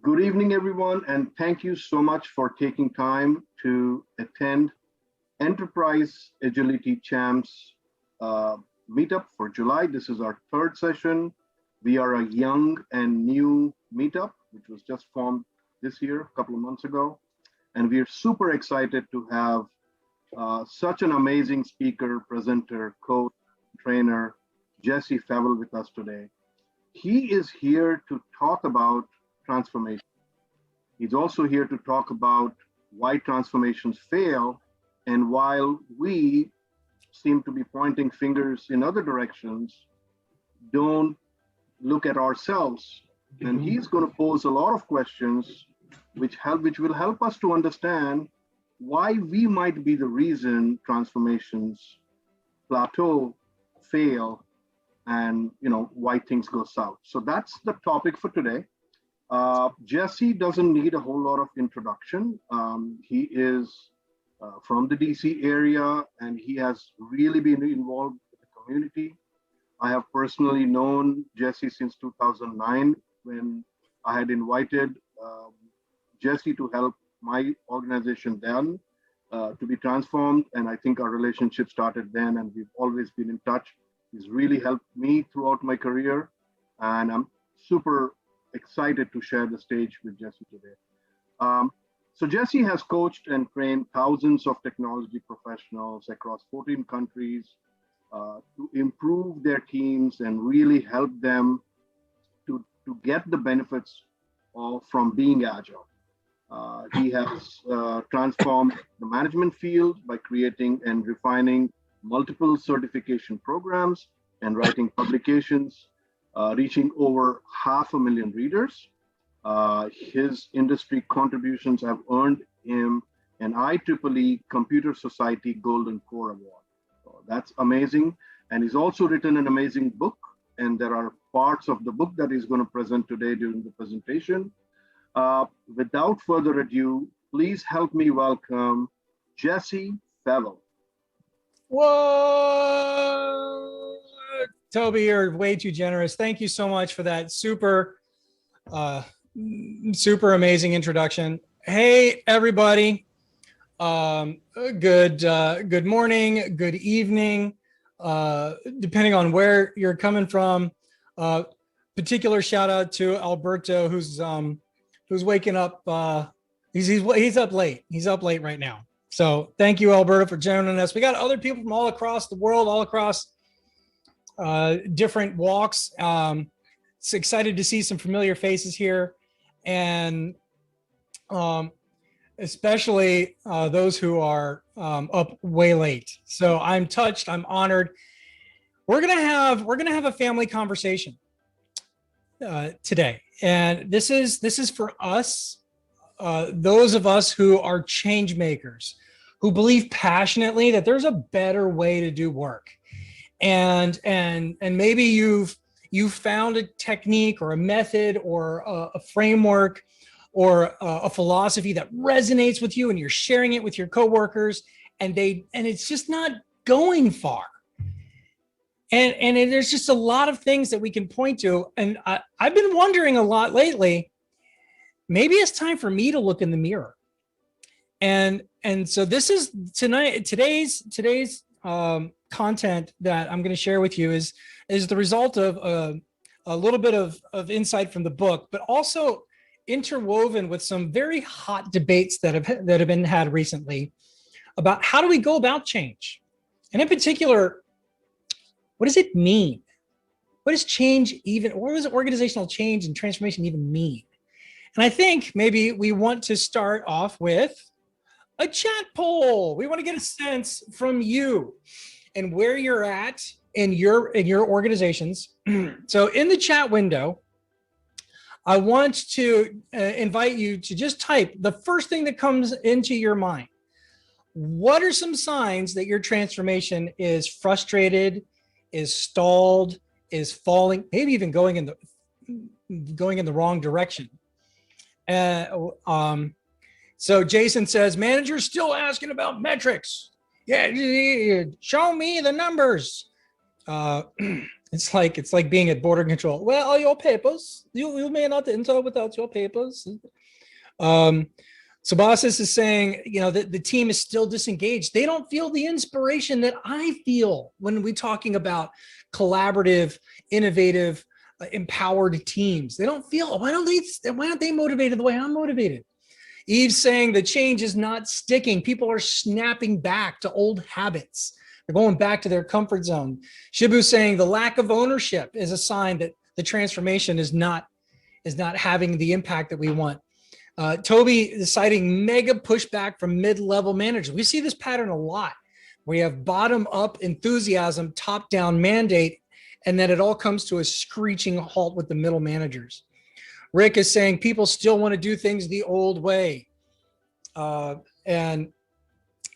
Good evening, everyone, and thank you so much for taking time to attend Enterprise Agility Champs meetup for July. This is our third session. We are a young and new meetup, which was just formed this year, a couple of months ago. And we are super excited to have such an amazing speaker, presenter, coach, trainer, Jesse Fewell with us today. He is here to talk about transformation. He's also here to talk about why transformations fail, and while we seem to be pointing fingers in other directions, don't look at ourselves. And he's going to pose a lot of questions which will help us to understand why we might be the reason transformations plateau, fail, and why things go south. So that's the topic for today. Jesse doesn't need a whole lot of introduction. He is from the DC area, and he has really been involved with the community. I have personally known Jesse since 2009, when I had invited Jesse to help my organization then to be transformed. And I think our relationship started then, and we've always been in touch. He's really helped me throughout my career, and I'm super excited to share the stage with Jesse today. So Jesse has coached and trained thousands of technology professionals across 14 countries to improve their teams and really help them to get the benefits from being agile. He has transformed the management field by creating and refining multiple certification programs and writing publications, reaching over 500,000 readers. His industry contributions have earned him an IEEE Computer Society Golden Core Award. So that's amazing. And he's also written an amazing book, and there are parts of the book that he's going to present today during the presentation. Without further ado, please help me welcome Jesse Fewell. Whoa, Toby, you're way too generous. Thank you so much for that super amazing introduction. Hey, everybody. Good morning, good evening, depending on where you're coming from. Particular shout out to Alberto, who's waking up. He's up late. He's up late right now. So thank you, Alberto, for joining us. We got other people from all across the world, all across different walks. It's excited to see some familiar faces here, and especially those who are up way late. So I'm touched. I'm honored. We're gonna have a family conversation today, and this is for us, those of us who are change makers, who believe passionately that there's a better way to do work, and maybe you've found a technique or a method or a framework or a philosophy that resonates with you, and you're sharing it with your coworkers, and it's just not going far. And there's just a lot of things that we can point to. And I've been wondering a lot lately, maybe it's time for me to look in the mirror. And so this is today's content that I'm going to share with you is the result of a little bit of insight from the book, but also interwoven with some very hot debates that have been had recently about how do we go about change, and in particular, what does it mean? What does change even? What does organizational change and transformation even mean? And I think maybe we want to start off with a chat poll. We want to get a sense from you and where you're at in your organizations. So in the chat window, I want to invite you to just type the first thing that comes into your mind. What are some signs that your transformation is frustrated, is stalled, is falling, maybe even going in the wrong direction? So Jason says, managers still asking about metrics. Yeah, show me the numbers. It's like being at border control. Well, all your papers, you may not enter without your papers. Subasis is saying, that the team is still disengaged. They don't feel the inspiration that I feel when we're talking about collaborative, innovative, empowered teams. They don't feel, why aren't they motivated the way I'm motivated? Eve's saying the change is not sticking. People are snapping back to old habits. They're going back to their comfort zone. Shibu's saying the lack of ownership is a sign that the transformation is not having the impact that we want. Toby is citing mega pushback from mid-level managers. We see this pattern a lot. We have bottom-up enthusiasm, top-down mandate, and then it all comes to a screeching halt with the middle managers. Rick is saying people still want to do things the old way.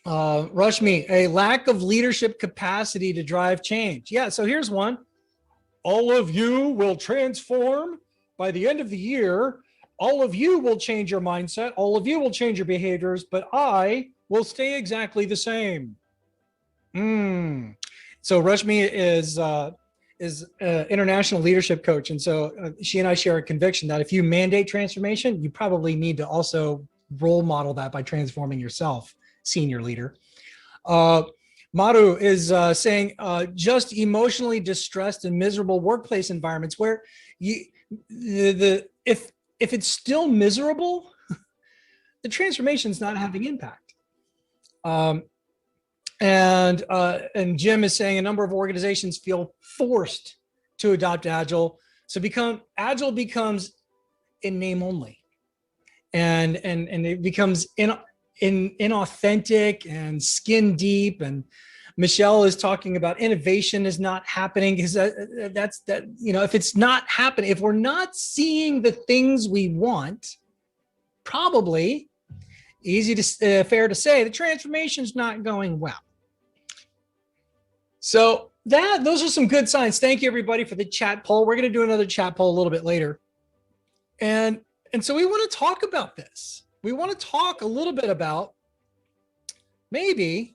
Rashmi, a lack of leadership capacity to drive change. Yeah, so here's one. All of you will transform by the end of the year. All of you will change your mindset. All of you will change your behaviors, but I will stay exactly the same. So Rashmi is international leadership coach. And so she and I share a conviction that if you mandate transformation, you probably need to also role model that by transforming yourself, senior leader. Maru is saying just emotionally distressed and miserable workplace environments where if it's still miserable, the transformation is not having impact. And Jim is saying a number of organizations feel forced to adopt Agile. So Agile becomes in name only, and it becomes inauthentic and skin deep. And Michelle is talking about innovation is not happening because if it's not happening, if we're not seeing the things we want, probably fair to say the transformation is not going well. So those are some good signs. Thank you everybody for the chat poll. We're going to do another chat poll a little bit later. And so we want to talk about this. We want to talk a little bit about maybe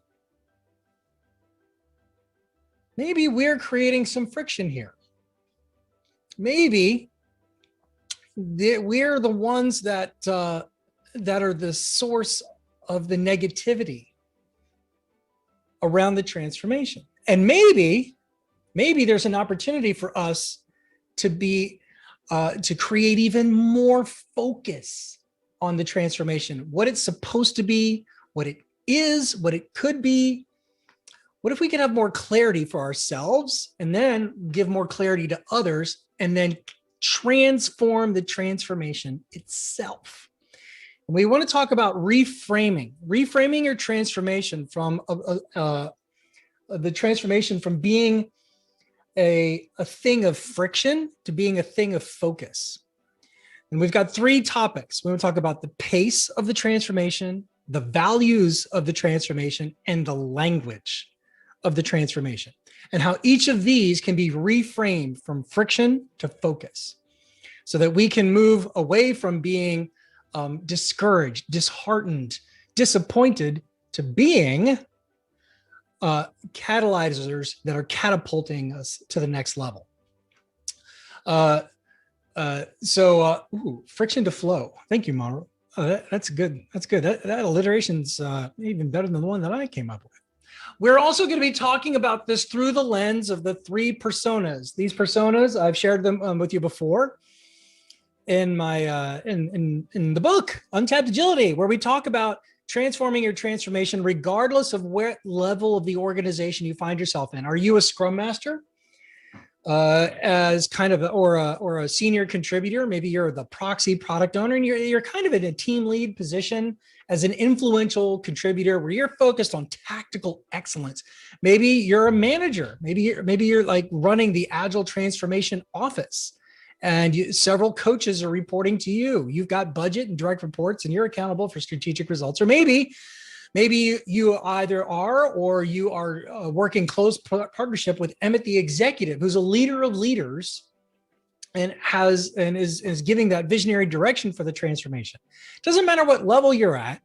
we're creating some friction here. Maybe we're the ones that are the source of the negativity around the transformation. And maybe there's an opportunity for us to create even more focus on the transformation, what it's supposed to be, what it is, what it could be. What if we can have more clarity for ourselves and then give more clarity to others and then transform the transformation itself? And we want to talk about reframing your transformation from the transformation from being a thing of friction to being a thing of focus. And we've got 3 topics. We want to talk about the pace of the transformation, the values of the transformation, and the language of the transformation, and how each of these can be reframed from friction to focus so that we can move away from being discouraged, disheartened, disappointed to being catalyzers that are catapulting us to the next level. Friction to flow. Thank you, Mauro. That's good. That's good. That alliteration's even better than the one that I came up with. We're also going to be talking about this through the lens of the 3 personas. These personas, I've shared them with you before in my in the book, Untapped Agility, where we talk about transforming your transformation regardless of what level of the organization you find yourself in. Are you a Scrum Master? As kind of or a senior contributor? Maybe you're the proxy product owner and you're kind of in a team lead position as an influential contributor where you're focused on tactical excellence. Maybe you're a manager. Maybe you're like running the Agile transformation office and several coaches are reporting to you. You've got budget and direct reports and you're accountable for strategic results. Or maybe you either are or you are working close partnership with Emmett, the executive, who's a leader of leaders and is giving that visionary direction for the transformation. Doesn't matter what level you're at,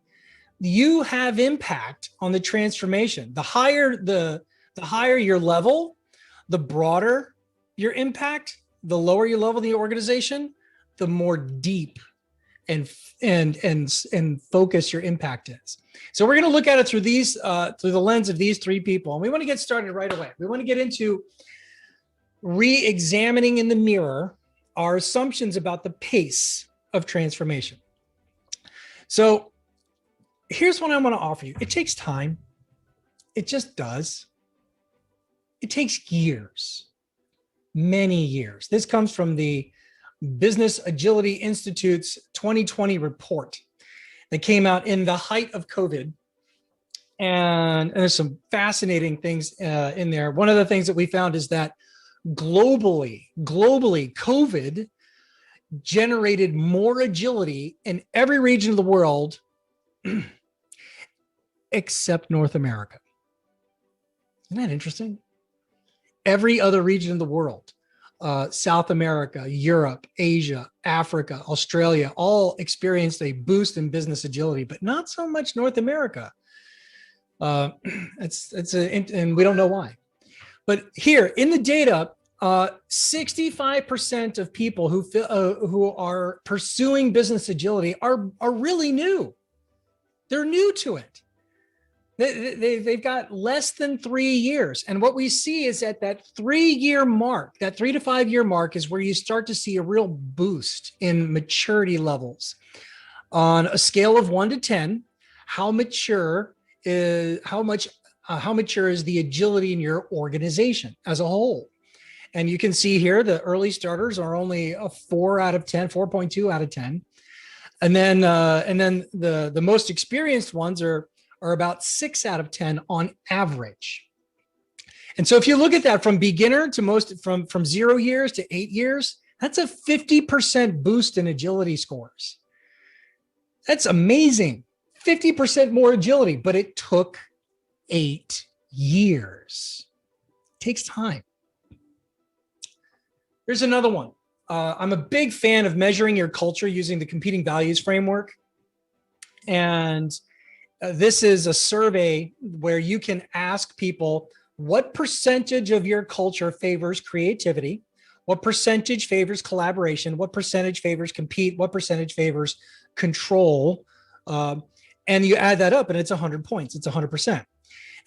you have impact on the transformation. The higher your level, the broader your impact, the lower you level the organization, the more deep and focus your impact is. So we're going to look at it through through the lens of these three people, and we want to get started right away. We want to get into re-examining in the mirror our assumptions about the pace of transformation. So here's what I want to offer you. It takes time. It just does. It takes years, many years. This comes from the Business Agility Institute's 2020 report that came out in the height of COVID. And there's some fascinating things in there. One of the things that we found is that globally, COVID generated more agility in every region of the world except North America. Isn't that interesting? Every other region of the world, South America, Europe, Asia, Africa, Australia, all experienced a boost in business agility, but not so much North America. And we don't know why. But here in the data, 65% of people who are pursuing business agility are really new. They're new to it. They've got less than 3 years. And what we see is at that 3-year mark, that 3 to 5 year mark is where you start to see a real boost in maturity levels. On a scale of 1 to 10, how mature is the agility in your organization as a whole? And you can see here the early starters are only a 4 out of 10, 4.2 out of 10. And then the most experienced ones are about 6 out of 10 on average. And so if you look at that from beginner to most, from 0 years to 8 years, that's a 50% boost in agility scores. That's amazing. 50% more agility, but it took 8 years. It takes time. Here's another one. I'm a big fan of measuring your culture using the competing values framework. And this is a survey where you can ask people what percentage of your culture favors creativity, what percentage favors collaboration, what percentage favors compete, what percentage favors control. And you add that up and it's 100 points, it's 100%.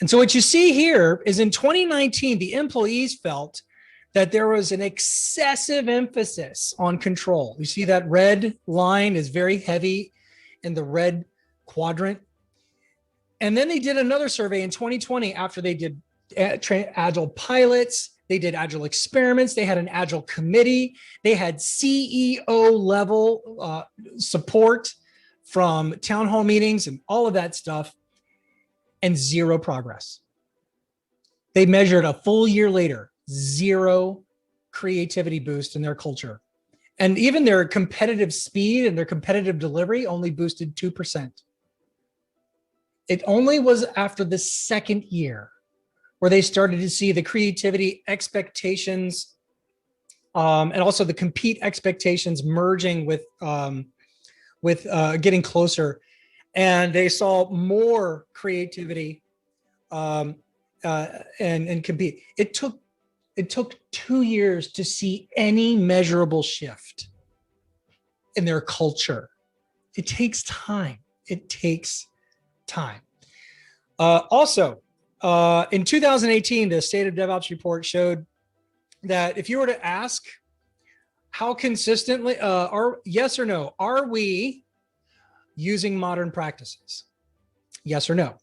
And so what you see here is in 2019, the employees felt that there was an excessive emphasis on control. You see that red line is very heavy in the red quadrant. And then they did another survey in 2020 after they did Agile pilots, they did Agile experiments, they had an Agile committee, they had CEO level support from town hall meetings and all of that stuff, and zero progress. They measured a full year later, zero creativity boost in their culture. And even their competitive speed and their competitive delivery only boosted 2%. It only was after the second year where they started to see the creativity expectations and also the compete expectations merging with getting closer. And they saw more creativity and compete. It took 2 years to see any measurable shift in their culture. It takes time. It takes time. Also, in 2018, the State of DevOps report showed that if you were to ask how consistently, yes or no, are we using modern practices? Yes or no?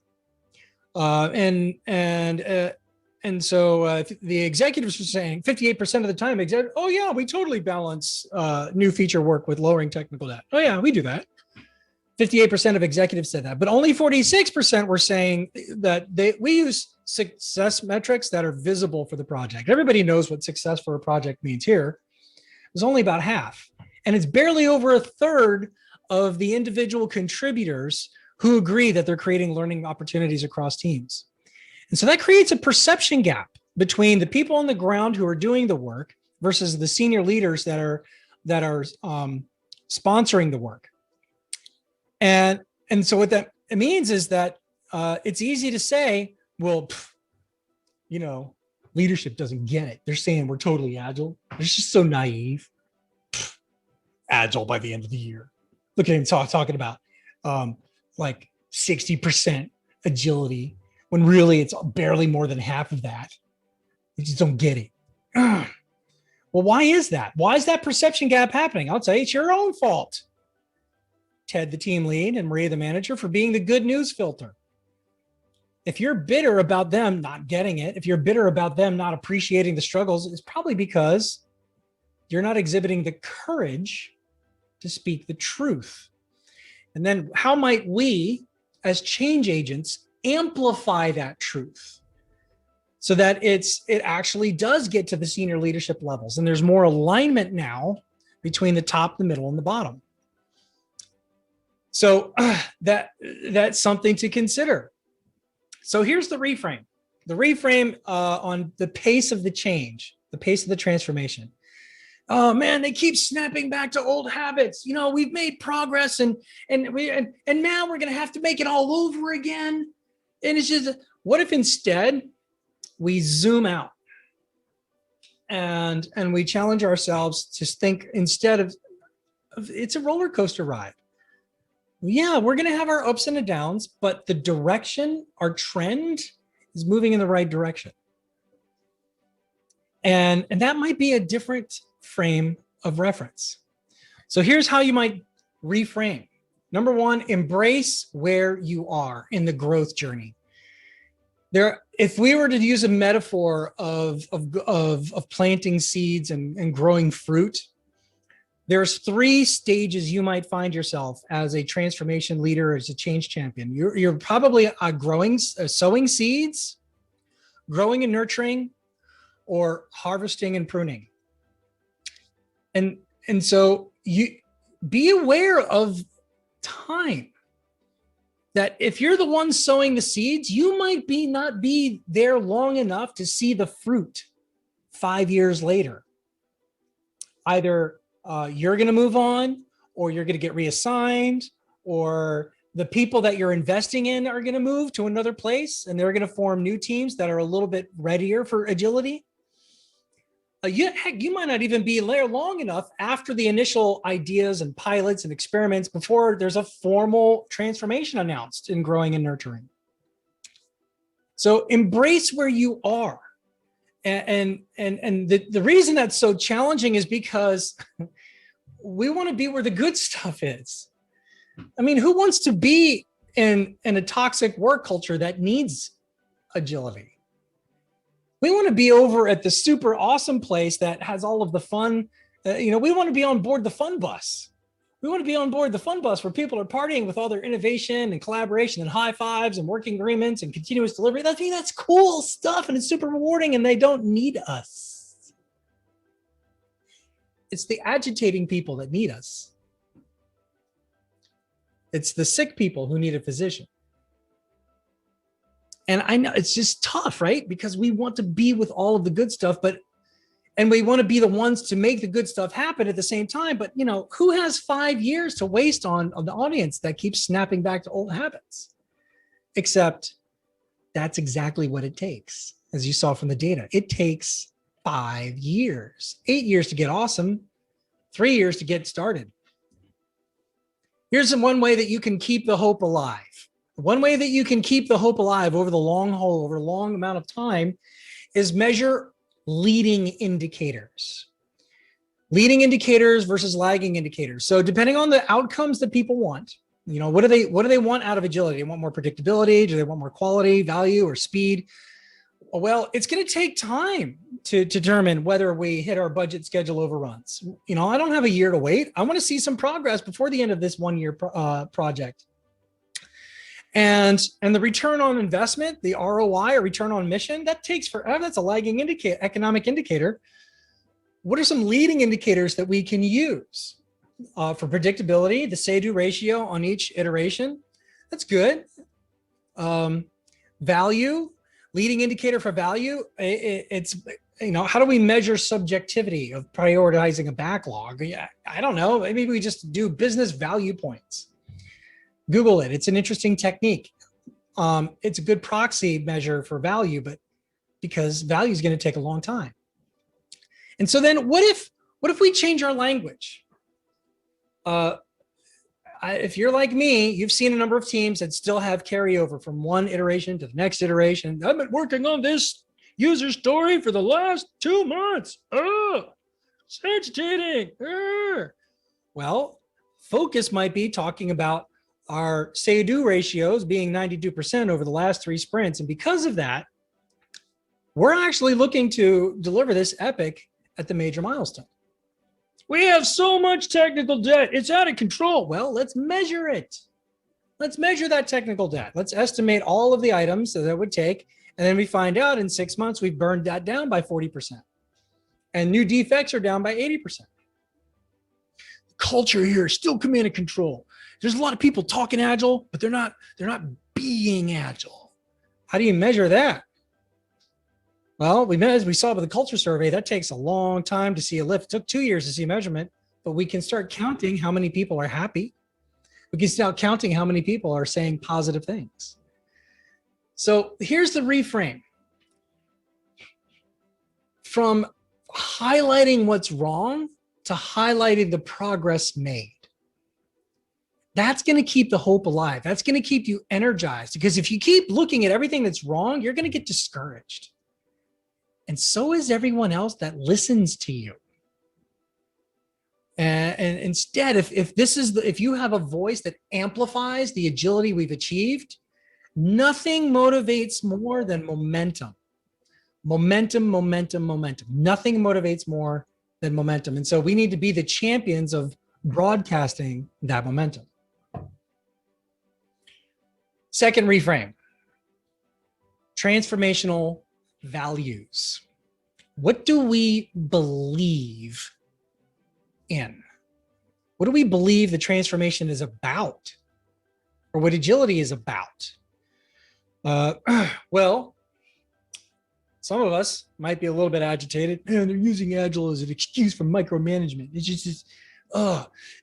And so the executives were saying 58% of the time, oh yeah, we totally balance new feature work with lowering technical debt. Oh yeah, we do that. 58% of executives said that, but only 46% were saying that we use success metrics that are visible for the project. Everybody knows what success for a project means here. It's only about half. And it's barely over a third of the individual contributors who agree that they're creating learning opportunities across teams. And so that creates a perception gap between the people on the ground who are doing the work versus the senior leaders that are sponsoring the work. And so what that means is that it's easy to say, well, Leadership doesn't get it. They're saying we're totally agile. They're just so naive. Agile by the end of the year. Look at him talking about like 60% agility when really it's barely more than half of that. You just don't get it. Well, why is that? Why is that perception gap happening? I'll tell you, it's your own fault. Ted, the team lead, and Maria, the manager, for being the good news filter. If you're bitter about them not getting it, if you're bitter about them not appreciating the struggles, it's probably because you're not exhibiting the courage to speak the truth. And then how might we, as change agents, amplify that truth so that it actually does get to the senior leadership levels? And there's more alignment now between the top, the middle, and the bottom. So that's something to consider. So here's the reframe. The reframe on the pace of the change, the pace of the transformation. Oh man, they keep snapping back to old habits. You know, we've made progress and now we're going to have to make it all over again. And it's just, what if instead we zoom out and we challenge ourselves to think instead of it's a roller coaster ride. Yeah, we're going to have our ups and the downs, but the direction, our trend is moving in the right direction. And that might be a different frame of reference. So here's how you might reframe. Number one, embrace where you are in the growth journey. If we were to use a metaphor of planting seeds and growing fruit, there's 3 stages you might find yourself as a transformation leader, as a change champion. You're probably sowing seeds, growing and nurturing, or harvesting and pruning. And so you be aware of time. That if you're the one sowing the seeds, you might not be there long enough to see the fruit 5 years later. Either you're going to move on, or you're going to get reassigned, or the people that you're investing in are going to move to another place and they're going to form new teams that are a little bit readier for agility. You might not even be there long enough after the initial ideas and pilots and experiments before there's a formal transformation announced in growing and nurturing. So embrace where you are. And the reason that's so challenging is because we want to be where the good stuff is. I mean, who wants to be in a toxic work culture that needs agility? We want to be over at the super awesome place that has all of the fun. We want to be on board the fun bus. We want to be on board the fun bus where people are partying with all their innovation and collaboration and high fives and working agreements and continuous delivery. That's cool stuff and it's super rewarding and they don't need us. It's the agitating people that need us. It's the sick people who need a physician. And I know it's just tough, right? Because we want to be with all of the good stuff, and we want to be the ones to make the good stuff happen at the same time. But who has 5 years to waste on the audience that keeps snapping back to old habits? Except that's exactly what it takes. As you saw from the data, it takes 5 years, 8 years to get awesome, 3 years to get started. Here's one way that you can keep the hope alive. One way that you can keep the hope alive over the long haul, over a long amount of time, is measure leading indicators. Leading indicators versus lagging indicators. So depending on the outcomes that people want, what do they want out of agility? They want more predictability? Do they want more quality, value, or speed? Well, it's going to take time to determine whether we hit our budget schedule overruns. I don't have a year to wait. I want to see some progress before the end of this 1 year project. And the return on investment, the ROI or return on mission, that takes forever. That's a lagging economic indicator. What are some leading indicators that we can use for predictability? The say-do ratio on each iteration. That's good. Value, leading indicator for value. It's, how do we measure subjectivity of prioritizing a backlog? Yeah, I don't know. Maybe we just do business value points. Google it. It's an interesting technique. It's a good proxy measure for value, but because value is going to take a long time. And so then what if we change our language? If you're like me, you've seen a number of teams that still have carryover from one iteration to the next iteration. I've been working on this user story for the last 2 months. Oh, it's agitating. Well, focus might be talking about our say-do ratios being 92% over the last 3 sprints. And because of that, we're actually looking to deliver this epic at the major milestone. We have so much technical debt. It's out of control. Well, let's measure it. Let's measure that technical debt. Let's estimate all of the items that it would take. And then we find out in 6 months, we've burned that down by 40%. And new defects are down by 80%. Culture here is still command and control. There's a lot of people talking Agile, but they're not being Agile. How do you measure that? Well, as we saw with the culture survey, that takes a long time to see a lift. It took 2 years to see a measurement, but we can start counting how many people are happy. We can start counting how many people are saying positive things. So here's the reframe. From highlighting what's wrong to highlighting the progress made. That's going to keep the hope alive. That's going to keep you energized, because if you keep looking at everything that's wrong, you're going to get discouraged. And so is everyone else that listens to you. And instead, if you have a voice that amplifies the agility we've achieved, nothing motivates more than momentum. Momentum. Nothing motivates more than momentum. And so we need to be the champions of broadcasting that momentum. Second reframe, transformational values. What do we believe in? What do we believe the transformation is about, or what agility is about? Well, some of us might be a little bit agitated. Man, they're using Agile as an excuse for micromanagement. It's just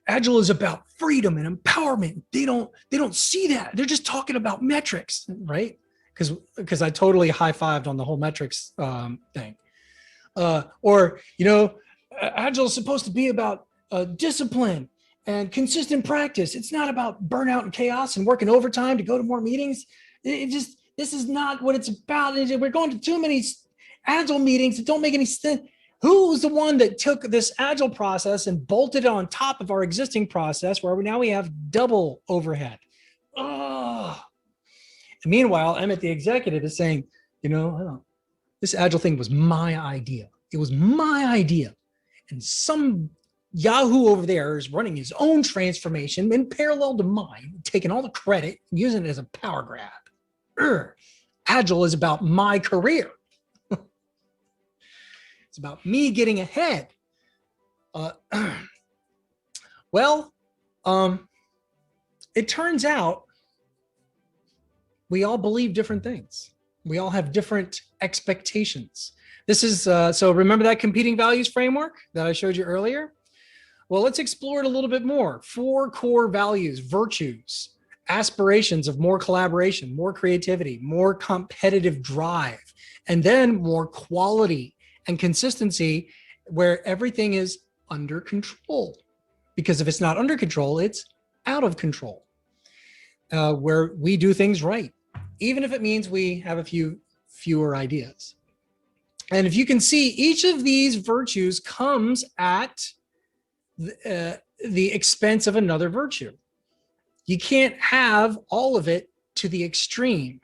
Agile is about freedom and empowerment. They don't see that. They're just talking about metrics, right? Because I totally high-fived on the whole metrics thing. Agile is supposed to be about discipline and consistent practice. It's not about burnout and chaos and working overtime to go to more meetings. This is not what it's about. We're going to too many Agile meetings that don't make any sense. Who's the one that took this Agile process and bolted it on top of our existing process where now we have double overhead? Oh. And meanwhile, Emmett, the executive, is saying, this Agile thing was my idea. It was my idea. And some Yahoo over there is running his own transformation in parallel to mine, taking all the credit and using it as a power grab. Agile is about my career. It's about me getting ahead. It turns out we all believe different things. We all have different expectations. This is, so remember that competing values framework that I showed you earlier? Well, let's explore it a little bit more. 4 core values, virtues, aspirations of more collaboration, more creativity, more competitive drive, and then more quality and consistency where everything is under control. Because if it's not under control, it's out of control, where we do things right, even if it means we have a fewer ideas. And if you can see, each of these virtues comes at the expense of another virtue. You can't have all of it to the extreme.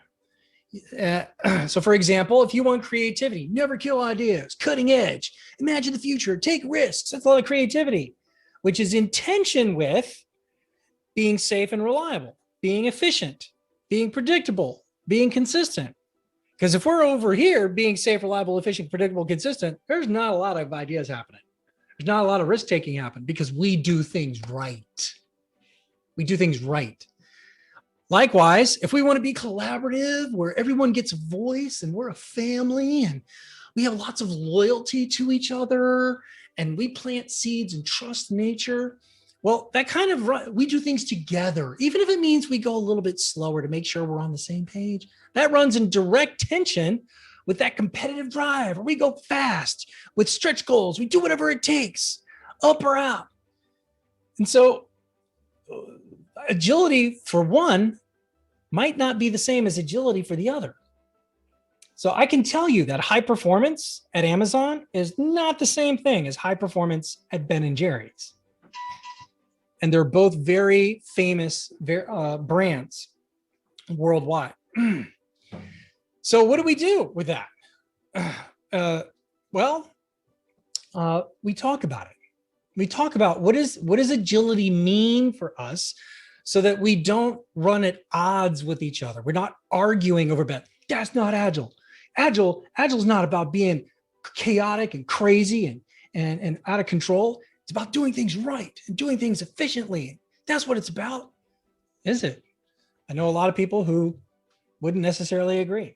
So for example, if you want creativity, never kill ideas, cutting edge, imagine the future, take risks. That's a lot of creativity, which is in tension with being safe and reliable, being efficient, being predictable, being consistent. Because if we're over here being safe, reliable, efficient, predictable, consistent, there's not a lot of ideas happening. There's not a lot of risk taking happening because we do things right. We do things right. Likewise, if we want to be collaborative, where everyone gets a voice and we're a family and we have lots of loyalty to each other and we plant seeds and trust nature, well, that kind of, we do things together, even if it means we go a little bit slower to make sure we're on the same page. That runs in direct tension with that competitive drive, or we go fast with stretch goals. We do whatever it takes, up or out. And so agility for one might not be the same as agility for the other. So I can tell you that high performance at Amazon is not the same thing as high performance at Ben & Jerry's. And they're both very famous brands worldwide. So what do we do with that? We talk about it. We talk about what does agility mean for us so that we don't run at odds with each other. We're not arguing over that. That's not agile. Agile's not about being chaotic and crazy and out of control. It's about doing things right and doing things efficiently. That's what it's about. Is it? I know a lot of people who wouldn't necessarily agree.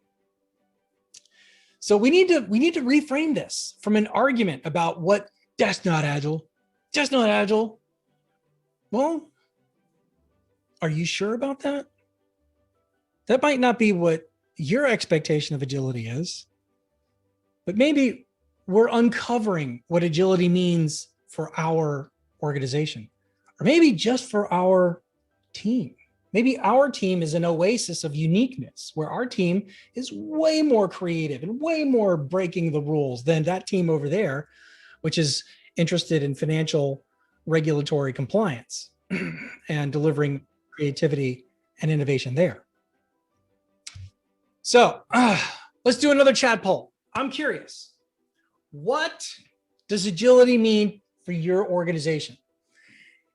So we need to reframe this from an argument about what that's not agile. That's not agile. Well, are you sure about that? That might not be what your expectation of agility is, but maybe we're uncovering what agility means for our organization, or maybe just for our team. Maybe our team is an oasis of uniqueness where our team is way more creative and way more breaking the rules than that team over there, which is interested in financial regulatory compliance and delivering creativity and innovation there. So let's do another chat poll. I'm curious, what does agility mean for your organization?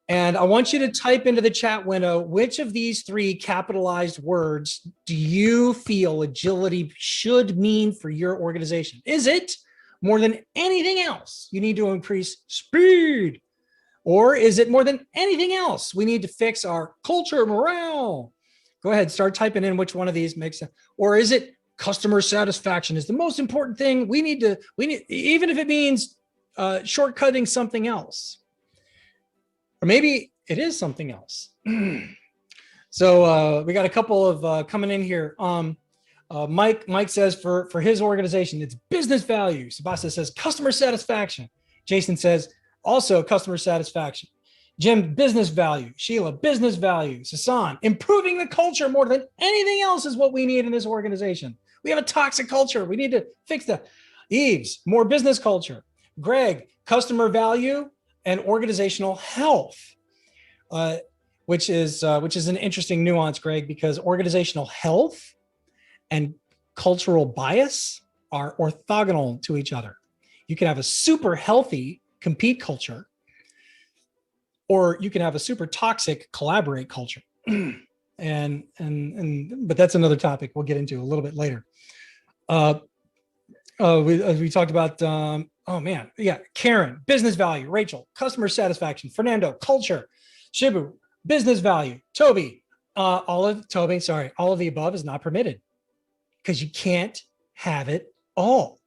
And I want you to type into the chat window, which of these three capitalized words do you feel agility should mean for your organization? Is it more than anything else, you need to increase speed? Or is it more than anything else, we need to fix our culture, morale? Go ahead, start typing in which one of these makes sense. Or is it customer satisfaction is the most important thing? We need, even if it means shortcutting something else. Or maybe it is something else. So we got a couple of coming in here. Mike says for his organization, it's business value. Sebastian says customer satisfaction. Jason says also customer satisfaction. Jim, business value. Sheila, business value. Sasan, improving the culture more than anything else is what we need in this organization. We have a toxic culture. We need to fix that. Eves, more business culture. Greg, customer value and organizational health, which is an interesting nuance, Greg, because organizational health and cultural bias are orthogonal to each other. You can have a super healthy compete culture, or you can have a super toxic collaborate culture. But that's another topic we'll get into a little bit later. We talked about, Karen, business value. Rachel, customer satisfaction. Fernando, culture. Shibu, business value. Toby, all of the above is not permitted because you can't have it all.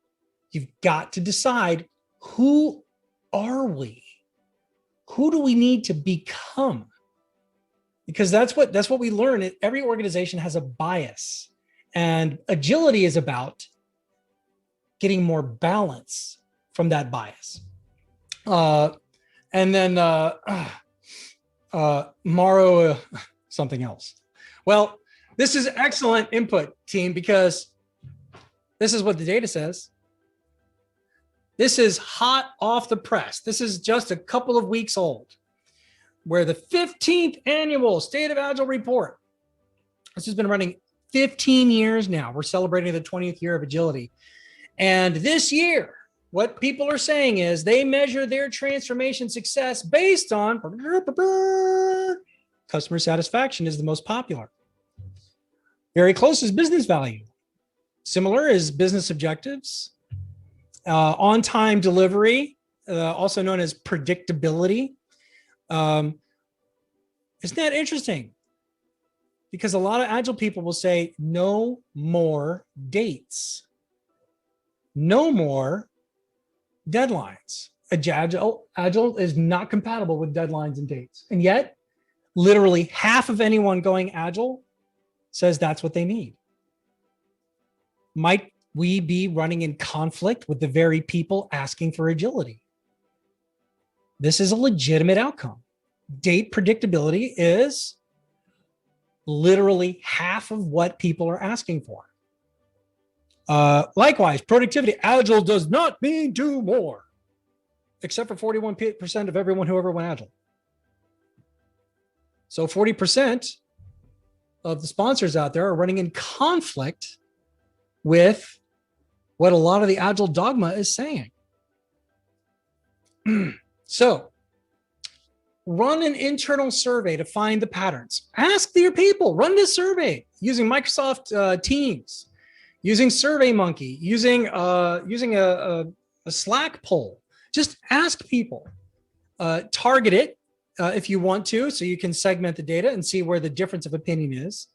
You've got to decide, who are we? Who do we need to become? Because that's what we learn. Every organization has a bias, and agility is about getting more balance from that bias. And then Maro, something else. Well, this is excellent input, team, because this is what the data says. This is hot off the press. This is just a couple of weeks old, where the 15th annual State of Agile report, this has been running 15 years now. We're celebrating the 20th year of agility. And this year, what people are saying is they measure their transformation success based on customer satisfaction is the most popular. Very close is business value. Similar is business objectives. On-time delivery, also known as predictability. Isn't that interesting? Because a lot of Agile people will say, no more dates. No more deadlines. Agile is not compatible with deadlines and dates. And yet, literally half of anyone going Agile says that's what they need. Might we be running in conflict with the very people asking for agility? This is a legitimate outcome. Date predictability is literally half of what people are asking for. Likewise, productivity. Agile does not mean do more, except for 41% of everyone who ever went Agile. So 40% of the sponsors out there are running in conflict with what a lot of the Agile dogma is saying. So run an internal survey to find the patterns. Ask your people, run this survey using Microsoft Teams, using SurveyMonkey, using a Slack poll. Just ask people, target it if you want to, so you can segment the data and see where the difference of opinion is.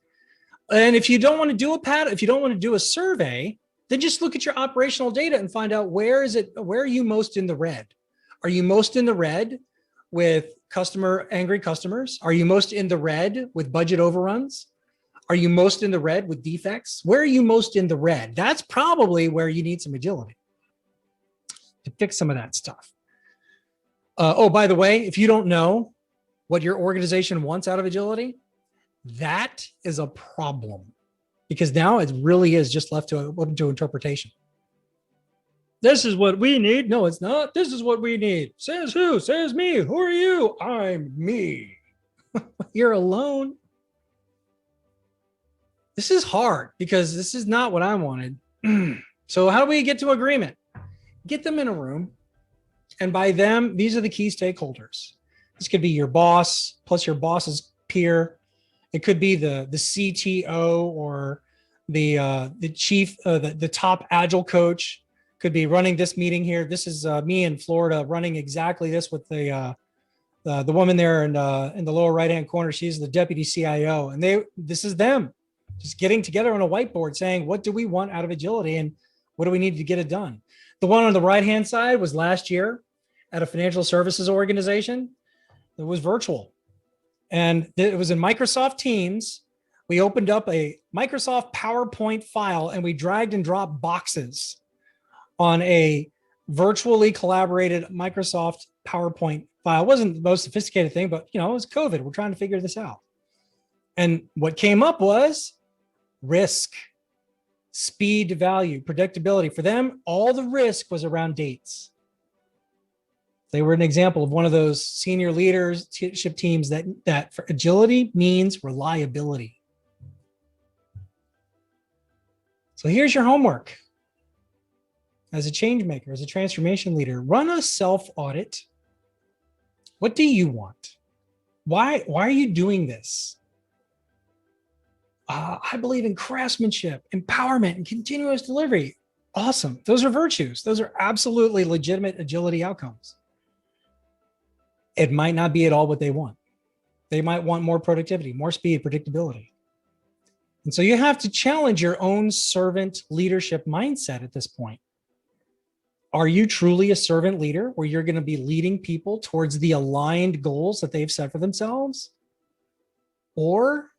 And if you don't want to do a if you don't want to do a survey, then just look at your operational data and find out where are you most in the red? Are you most in the red with angry customers? Are you most in the red with budget overruns? Are you most in the red with defects? Where are you most in the red? That's probably where you need some agility to fix some of that stuff. Oh, by the way, if you don't know what your organization wants out of agility, that is a problem, because now it really is just left open to interpretation. This is what we need. No, it's not. This is what we need. Says who? Says me. Who are you? I'm me. You're alone. This is hard because this is not what I wanted. So how do we get to agreement? Get them in a room. And by them, these are the key stakeholders. This could be your boss plus your boss's peer. It could be the CTO or the chief, the top Agile coach. Could be running this meeting here. This is me in Florida running exactly this with the woman there in the lower right-hand corner. She's the deputy CIO, and this is them just getting together on a whiteboard saying, what do we want out of agility and what do we need to get it done? The one on the right-hand side was last year at a financial services organization. It was virtual, and it was in Microsoft Teams. We opened up a Microsoft PowerPoint file and we dragged and dropped boxes on a virtually collaborated Microsoft PowerPoint file. It wasn't the most sophisticated thing, but it was COVID. We're trying to figure this out. And what came up was risk, speed to value, predictability. For them, all the risk was around dates. They were an example of one of those senior leadership teams that for agility means reliability. So here's your homework. As a change maker, as a transformation leader, run a self-audit. What do you want? Why are you doing this? I believe in craftsmanship, empowerment, and continuous delivery. Awesome. Those are virtues. Those are absolutely legitimate agility outcomes. It might not be at all what they want. They might want more productivity, more speed, predictability. And so you have to challenge your own servant leadership mindset at this point. Are you truly a servant leader where you're going to be leading people towards the aligned goals that they've set for themselves? Or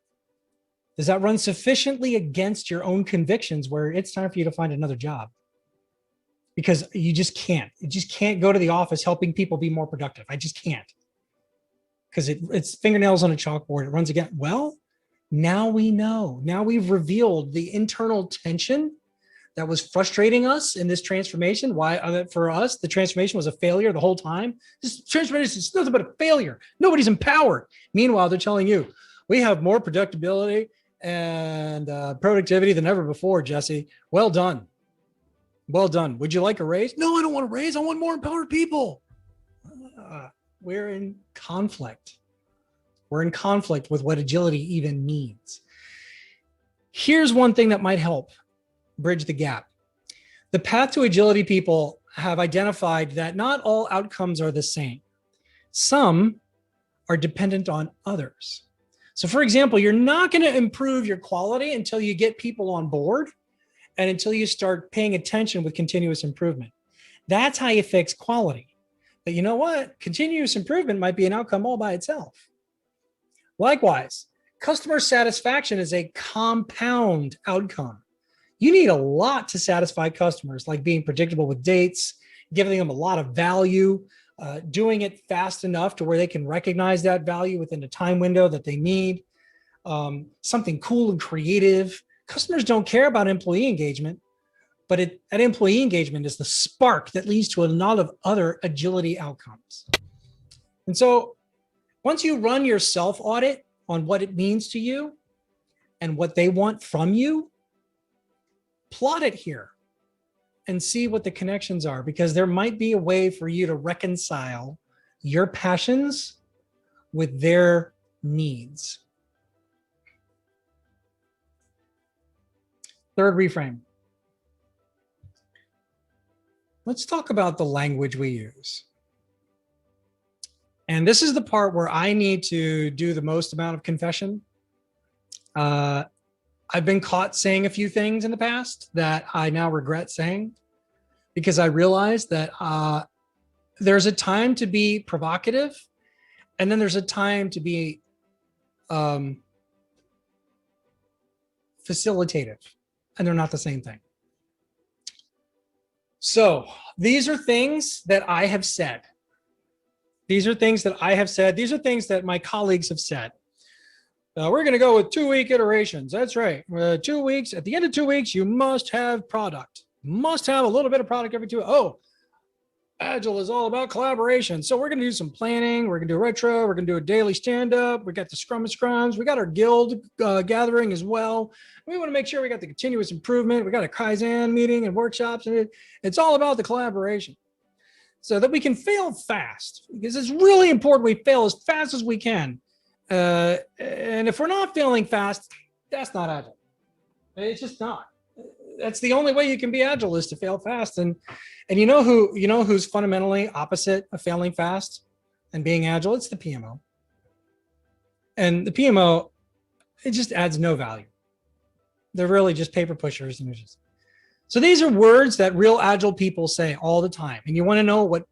does that run sufficiently against your own convictions where it's time for you to find another job? Because you just can't. You just can't go to the office helping people be more productive. I just can't. Because it's fingernails on a chalkboard. It runs again. Well, now we know. Now we've revealed the internal tension that was frustrating us in this transformation. Why, for us, the transformation was a failure the whole time. This transformation is nothing but a failure. Nobody's empowered. Meanwhile, they're telling you, we have more predictability and productivity than ever before, Jesse. Well done. Well done. Would you like a raise? No, I don't want a raise. I want more empowered people. We're in conflict. We're in conflict with what agility even means. Here's one thing that might help bridge the gap. The path to agility people have identified that not all outcomes are the same. Some are dependent on others. So for example, you're not going to improve your quality until you get people on board and until you start paying attention with continuous improvement. That's how you fix quality. But you know what? Continuous improvement might be an outcome all by itself. Likewise, customer satisfaction is a compound outcome. You need a lot to satisfy customers, like being predictable with dates, giving them a lot of value, doing it fast enough to where they can recognize that value within the time window that they need, something cool and creative. Customers don't care about employee engagement, but that employee engagement is the spark that leads to a lot of other agility outcomes. And so once you run your self-audit on what it means to you and what they want from you, plot it here and see what the connections are, because there might be a way for you to reconcile your passions with their needs. Third reframe. Let's talk about the language we use. And this is the part where I need to do the most amount of confession. I've been caught saying a few things in the past that I now regret saying, because I realized that there's a time to be provocative, and then there's a time to be facilitative, and they're not the same thing. So these are things that I have said. These are things that I have said. These are things that my colleagues have said. We're going to go with 2-week iterations. That's right. 2 weeks. At the end of 2 weeks, you must have product. Must have a little bit of product every 2. Oh, Agile is all about collaboration. So we're going to do some planning. We're going to do retro. We're going to do a daily stand-up. We got the Scrum of Scrums. We got our guild gathering as well. We want to make sure we got the continuous improvement. We got a Kaizen meeting and workshops. And it's all about the collaboration, so that we can fail fast, because it's really important we fail as fast as we can. And if we're not failing fast, that's not Agile. It's just not. That's the only way you can be Agile, is to fail fast. And you know who's fundamentally opposite of failing fast and being Agile? It's the PMO. And the PMO, it just adds no value. They're really just paper pushers. And so these are words that real Agile people say all the time. And you want to know what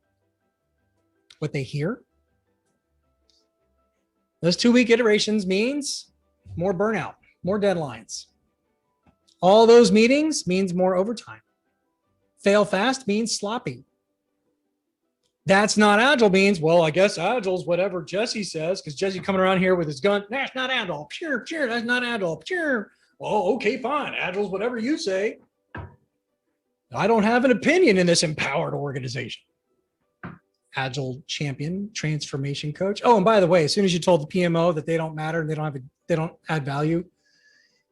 they hear? Those 2-week iterations means more burnout, more deadlines. All those meetings means more overtime. Fail fast means sloppy. That's not Agile means, well, I guess Agile's whatever Jesse says, because Jesse coming around here with his gun, that's not Agile. Sure, that's not Agile. Sure. Well, okay, fine. Agile's whatever you say. I don't have an opinion in this empowered organization. Agile champion, transformation coach. Oh, and by the way, as soon as you told the PMO that they don't matter and they don't add value,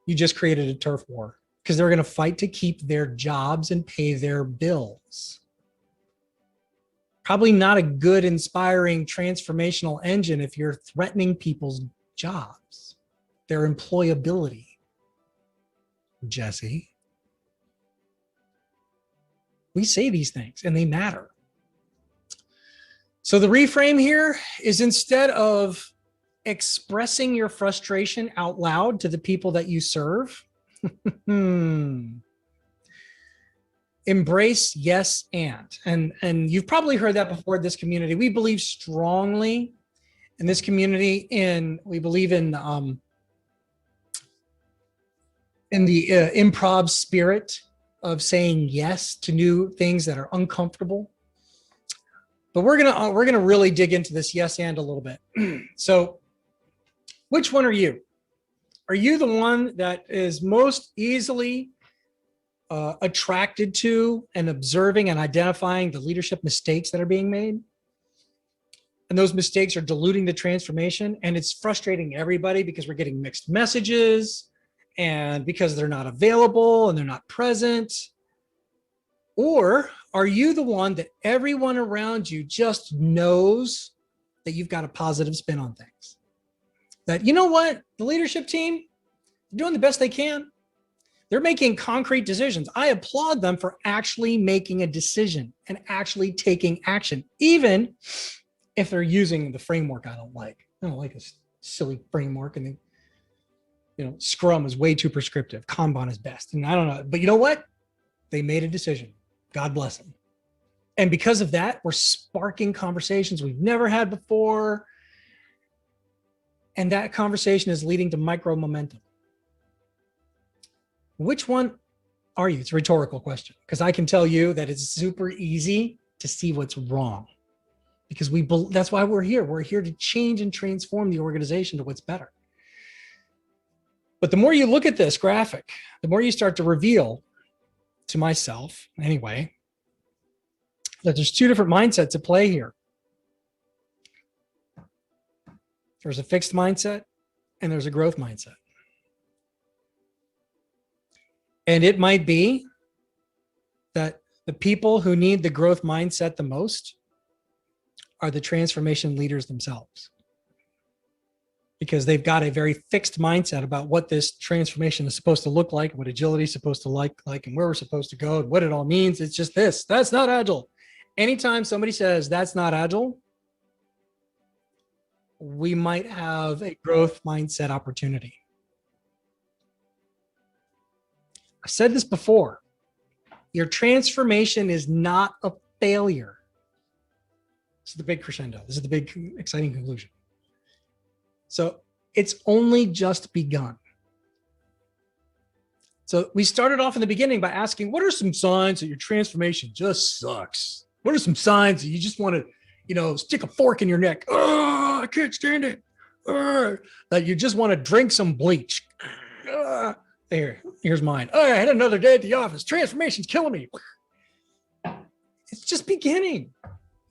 you just created a turf war, because they're going to fight to keep their jobs and pay their bills. Probably not a good, inspiring, transformational engine if you're threatening people's jobs, their employability. Jesse, we say these things and they matter. So the reframe here is, instead of expressing your frustration out loud to the people that you serve, embrace yes and you've probably heard that before in this community. We believe strongly in this community we believe in the improv spirit of saying yes to new things that are uncomfortable. But we're gonna really dig into this yes and a little bit. So which one are you? Are you the one that is most easily attracted to and observing and identifying the leadership mistakes that are being made? And those mistakes are diluting the transformation, and it's frustrating everybody because we're getting mixed messages and because they're not available and they're not present? Or are you the one that everyone around you just knows that you've got a positive spin on things? That, you know what, the leadership team, they're doing the best they can. They're making concrete decisions. I applaud them for actually making a decision and actually taking action, even if they're using the framework I don't like. I don't like a silly framework, and Scrum is way too prescriptive. Kanban is best. And I don't know, but you know what? They made a decision. God bless them. And because of that, we're sparking conversations we've never had before. And that conversation is leading to micro momentum. Which one are you? It's a rhetorical question, because I can tell you that it's super easy to see what's wrong, because that's why we're here. We're here to change and transform the organization to what's better. But the more you look at this graphic, the more you start to reveal to myself, anyway, that there's two different mindsets at play here. There's a fixed mindset and there's a growth mindset. And it might be that the people who need the growth mindset the most are the transformation leaders themselves, because they've got a very fixed mindset about what this transformation is supposed to look like, what agility is supposed to like, and where we're supposed to go, and what it all means. It's just this. That's not agile. Anytime somebody says that's not agile, we might have a growth mindset opportunity. I said this before. Your transformation is not a failure. This is the big crescendo. This is the big, exciting conclusion. So it's only just begun. So we started off in the beginning by asking, what are some signs that your transformation just sucks? What are some signs that you just want to, stick a fork in your neck? Oh, I can't stand it. That you just want to drink some bleach. Here's mine. Oh, I had another day at the office. Transformation's killing me. It's just beginning.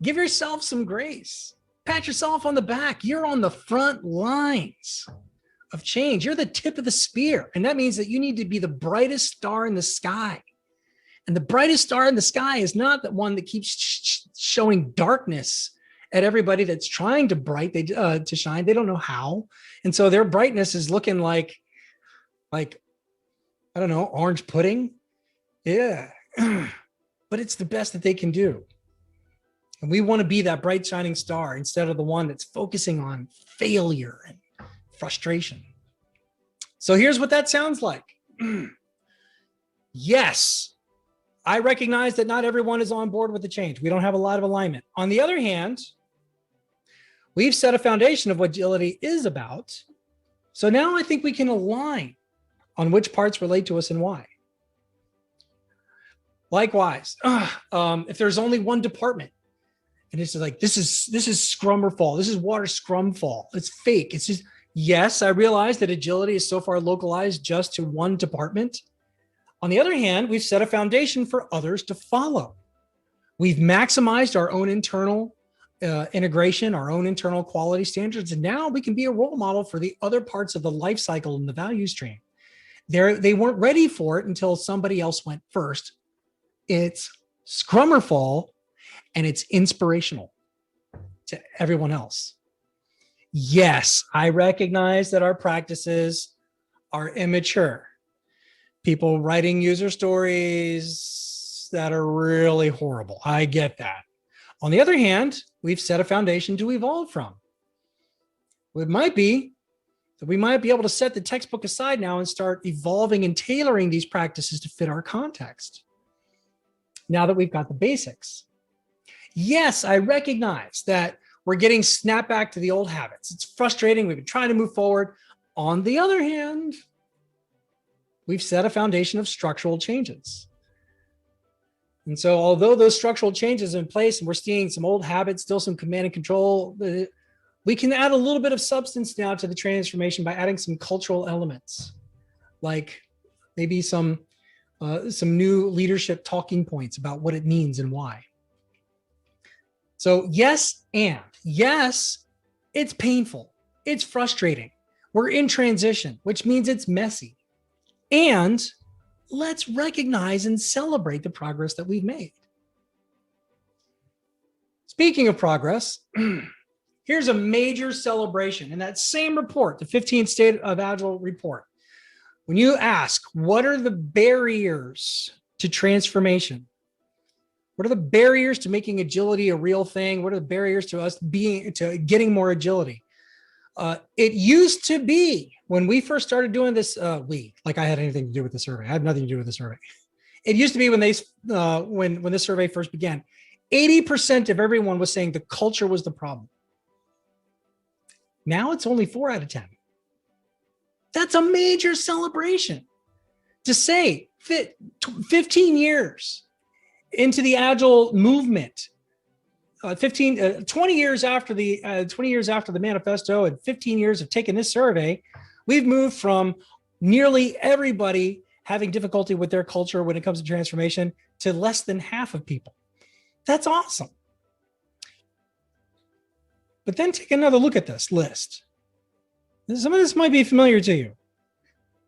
Give yourself some grace. Pat yourself on the back. You're on the front lines of change. You're the tip of the spear. And that means that you need to be the brightest star in the sky. And the brightest star in the sky is not the one that keeps showing darkness at everybody that's trying to shine. They don't know how. And so their brightness is looking like, I don't know, orange pudding. Yeah. But it's the best that they can do. And we want to be that bright shining star instead of the one that's focusing on failure and frustration. So here's what that sounds like. Yes, I recognize that not everyone is on board with the change. We don't have a lot of alignment. On the other hand, we've set a foundation of what agility is about. So now I think we can align on which parts relate to us and why. Likewise, if there's only one department and it's like, this is Scrum or Fall, this is Water Scrum Fall, it's fake. It's just, yes, I realize that agility is so far localized just to one department. On the other hand, we've set a foundation for others to follow. We've maximized our own internal integration, our own internal quality standards, and now we can be a role model for the other parts of the life cycle and the value stream. They weren't ready for it until somebody else went first. It's Scrum or Fall, and it's inspirational to everyone else. Yes, I recognize that our practices are immature. People writing user stories that are really horrible. I get that. On the other hand, we've set a foundation to evolve from. It might be that we might be able to set the textbook aside now and start evolving and tailoring these practices to fit our context. Now that we've got the basics. Yes, I recognize that we're getting snapped back to the old habits. It's frustrating. We've been trying to move forward. On the other hand, we've set a foundation of structural changes. And so although those structural changes are in place and we're seeing some old habits, still some command and control, we can add a little bit of substance now to the transformation by adding some cultural elements, like maybe some new leadership talking points about what it means and why. So yes, it's painful. It's frustrating. We're in transition, which means it's messy. And let's recognize and celebrate the progress that we've made. Speaking of progress, here's a major celebration in that same report, the 15th State of Agile report. When you ask, what are the barriers to transformation? What are the barriers to making agility a real thing? What are the barriers to us getting more agility? It used to be when we first started doing this, like I had anything to do with the survey. I had nothing to do with the survey. It used to be when the survey first began, 80% of everyone was saying the culture was the problem. Now it's only 4 out of 10. That's a major celebration. To say 15 years into the Agile movement, 20 years after the 20 years after the manifesto and 15 years of taking this survey, we've moved from nearly everybody having difficulty with their culture when it comes to transformation to less than half of people. That's awesome. But then take another look at this list. Some of this might be familiar to you.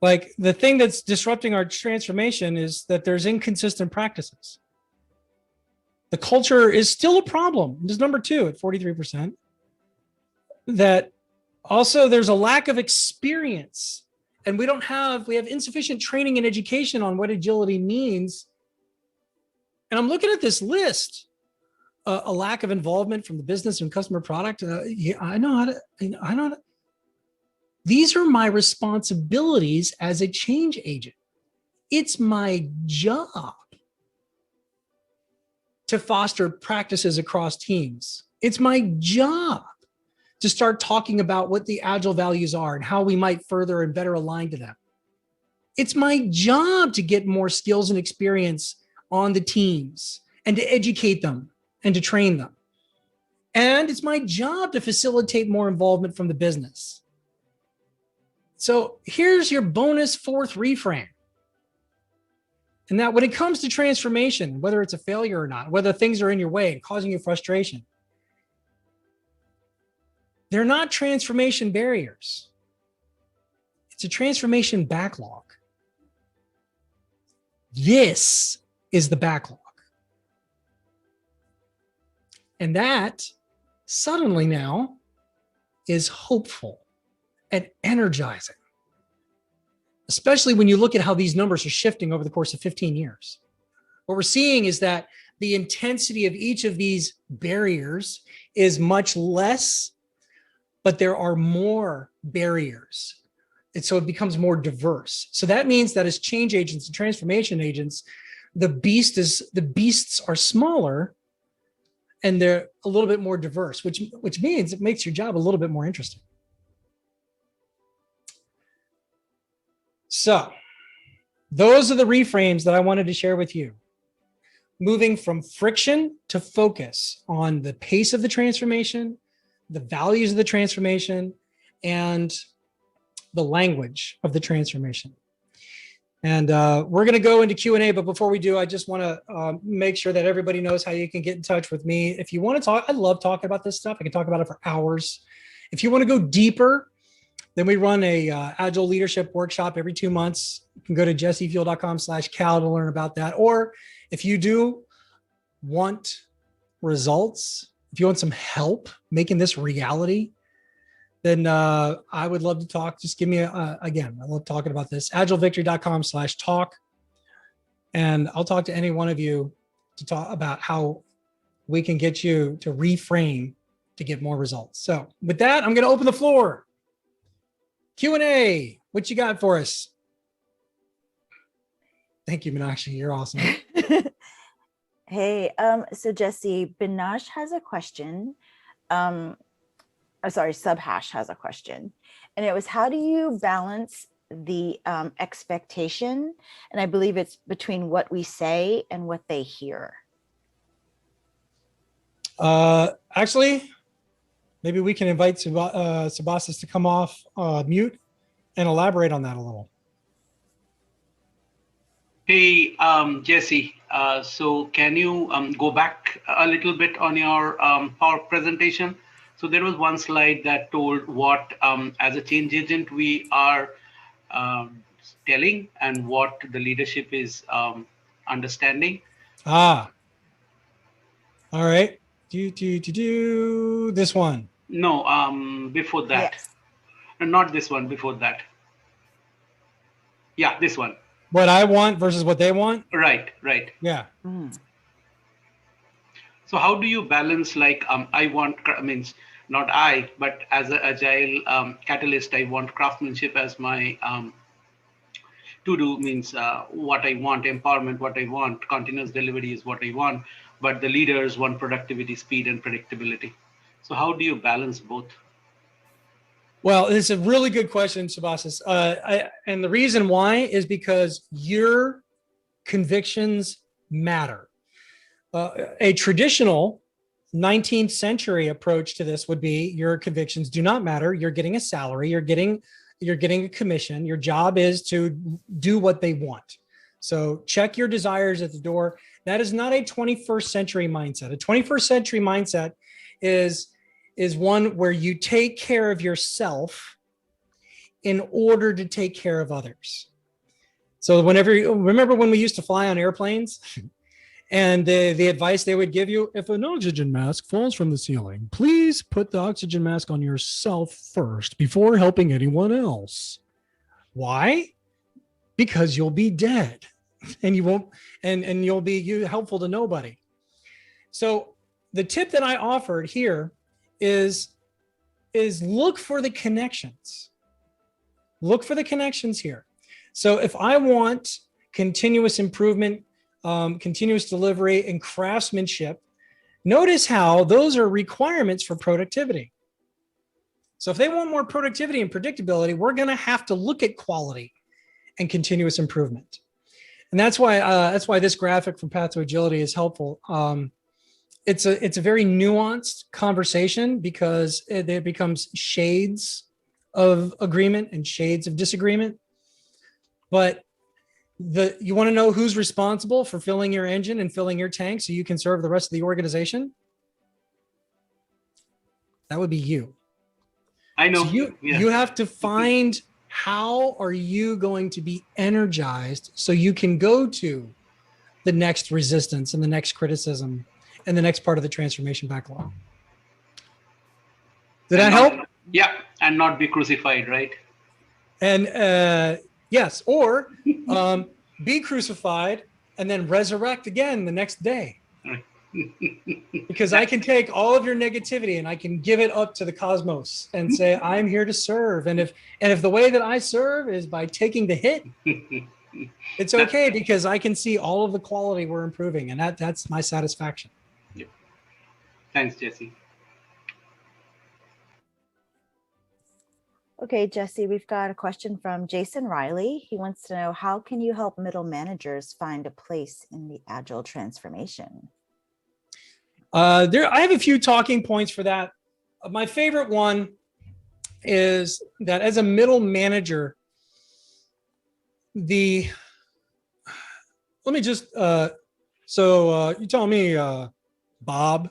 Like the thing that's disrupting our transformation is that there's inconsistent practices. The culture is still a problem. This is number 2 at 43%. That also there's a lack of experience, and we have insufficient training and education on what agility means. And I'm looking at this list, a lack of involvement from the business and customer product. I know how to. These are my responsibilities as a change agent. It's my job to foster practices across teams. It's my job to start talking about what the Agile values are and how we might further and better align to them. It's my job to get more skills and experience on the teams and to educate them and to train them. And it's my job to facilitate more involvement from the business. So here's your bonus 4th reframe. And that when it comes to transformation, whether it's a failure or not, whether things are in your way and causing you frustration, they're not transformation barriers. It's a transformation backlog. This is the backlog. And that suddenly now is hopeful and energizing, especially when you look at how these numbers are shifting over the course of 15 years. What we're seeing is that the intensity of each of these barriers is much less, but there are more barriers. And so it becomes more diverse. So that means that as change agents and transformation agents, the beasts are smaller and they're a little bit more diverse, which means it makes your job a little bit more interesting. So those are the reframes that I wanted to share with you. Moving from friction to focus on the pace of the transformation, the values of the transformation, and the language of the transformation. And we're going to go into Q&A, but before we do, I just want to make sure that everybody knows how you can get in touch with me. If you want to talk, I love talking about this stuff. I can talk about it for hours. If you want to go deeper, then we run a Agile leadership workshop every 2 months. You can go to jessefewell.com/cal to learn about that. Or if you do want results, if you want some help making this reality, then I would love to talk. Just give me again, I love talking about this. agilevictory.com/talk. And I'll talk to any one of you to talk about how we can get you to reframe to get more results. So with that, I'm going to open the floor. Q&A, what you got for us? Thank you, Meenakshi. You're awesome. Hey, so Jesse, Binash has a question. Subhash has a question. And it was, how do you balance the expectation? And I believe it's between what we say and what they hear. Actually, maybe we can invite Subhasis to come off mute and elaborate on that a little. Hey, Jesse, so can you go back a little bit on your power presentation? So there was one slide that told what, as a change agent, we are telling and what the leadership is understanding. All right. This one. No, before that. Yes. Not this one, before that. Yeah, this one. What I want versus what they want? Right, right. Yeah. So how do you balance, like, I want, means not I, but as an Agile catalyst, I want craftsmanship as my to-do, means what I want, empowerment, what I want, continuous delivery is what I want, but the leaders want productivity, speed, and predictability. So how do you balance both? Well, it's a really good question, Subhasis. And the reason why is because you're convictions matter. A traditional 19th century approach to this would be your convictions do not matter. You're getting a salary, you're getting a commission. Your job is to do what they want. So check your desires at the door. That is not a 21st century mindset. A 21st century mindset is one where you take care of yourself in order to take care of others. So remember when we used to fly on airplanes? And the advice they would give you, if an oxygen mask falls from the ceiling, please put the oxygen mask on yourself first before helping anyone else. Why? Because you'll be dead and you won't, and you'll be helpful to nobody. So the tip that I offered here is look for the connections. Look for the connections here. So if I want continuous improvement, continuous delivery, and craftsmanship, notice how those are requirements for productivity. So if they want more productivity and predictability, we're going to have to look at quality and continuous improvement. And that's why this graphic from Path to Agility is helpful. It's a very nuanced conversation because it becomes shades of agreement and shades of disagreement. But you want to know who's responsible for filling your engine and filling your tank so you can serve the rest of the organization? That would be you. I know. So you have to find how are you going to be energized so you can go to the next resistance and the next criticism and the next part of the transformation backlog. Did that help? Yeah, and not be crucified, right? And yes, or be crucified and then resurrect again the next day. Because I can take all of your negativity and I can give it up to the cosmos and say, I'm here to serve. And if the way that I serve is by taking the hit, it's okay because I can see all of the quality we're improving. And that's my satisfaction. Yep. Thanks, Jesse. Okay, Jesse, we've got a question from Jason Riley. He wants to know, how can you help middle managers find a place in the Agile transformation? I have a few talking points for that. My favorite one is that as a middle manager, you tell me, Bob,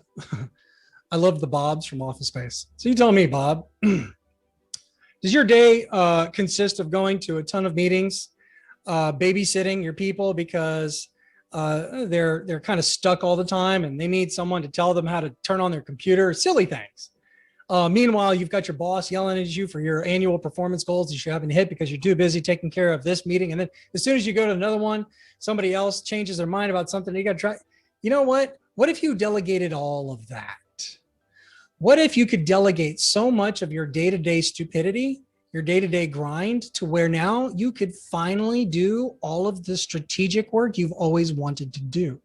I love the Bobs from Office Space. So you tell me, Bob, does your day consist of going to a ton of meetings, babysitting your people because they're kind of stuck all the time and they need someone to tell them how to turn on their computer, silly things. Meanwhile, you've got your boss yelling at you for your annual performance goals that you haven't hit because you're too busy taking care of this meeting. And then as soon as you go to another one, somebody else changes their mind about something. You got to try. You know what? What if you delegated all of that? What if you could delegate so much of your day-to-day stupidity, your day-to-day grind, to where now you could finally do all of the strategic work you've always wanted to do?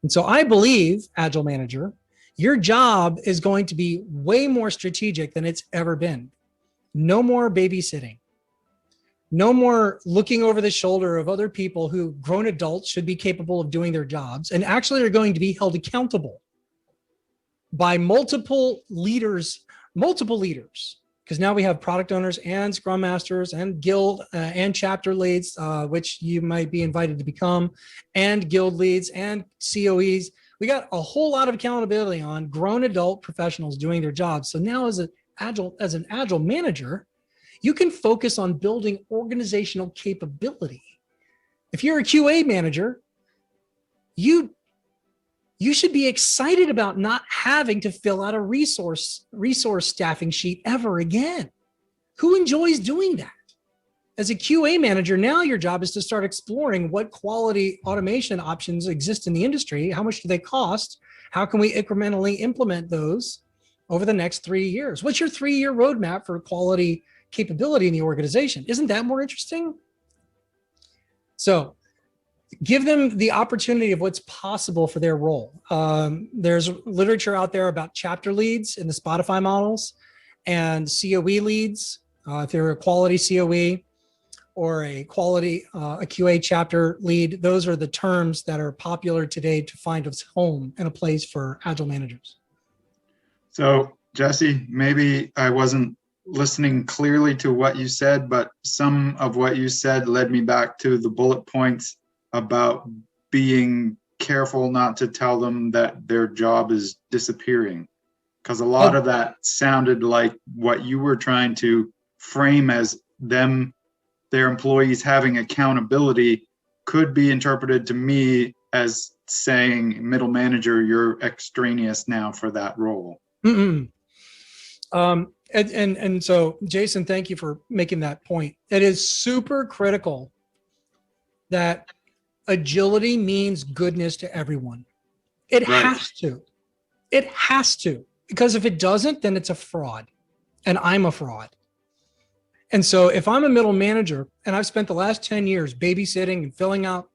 And so I believe, Agile Manager, your job is going to be way more strategic than it's ever been. No more babysitting. No more looking over the shoulder of other people who, grown adults, should be capable of doing their jobs and actually are going to be held accountable by multiple leaders, because now we have product owners and scrum masters and guild and chapter leads, which you might be invited to become, and guild leads and COEs. We got a whole lot of accountability on grown adult professionals doing their jobs. So now as an agile manager, you can focus on building organizational capability. If you're a QA manager, you should be excited about not having to fill out a resource staffing sheet ever again. Who enjoys doing that? As a QA manager, now your job is to start exploring what quality automation options exist in the industry. How much do they cost? How can we incrementally implement those over the next 3 years? What's your 3-year roadmap for quality capability in the organization? Isn't that more interesting? So give them the opportunity of what's possible for their role. There's literature out there about chapter leads in the Spotify models and COE leads, if they're a quality COE, or a quality, a QA chapter lead. Those are the terms that are popular today to find a home and a place for Agile managers. So Jesse, maybe I wasn't listening clearly to what you said, but some of what you said led me back to the bullet points about being careful not to tell them that their job is disappearing. Because a lot of that sounded like what you were trying to frame as them, their employees having accountability, could be interpreted to me as saying, middle manager, you're extraneous now for that role. And so, Jason, thank you for making that point. It is super critical that agility means goodness to everyone. It has to. It has to. Because if it doesn't, then it's a fraud. And I'm a fraud. And so if I'm a middle manager and I've spent the last 10 years babysitting and filling out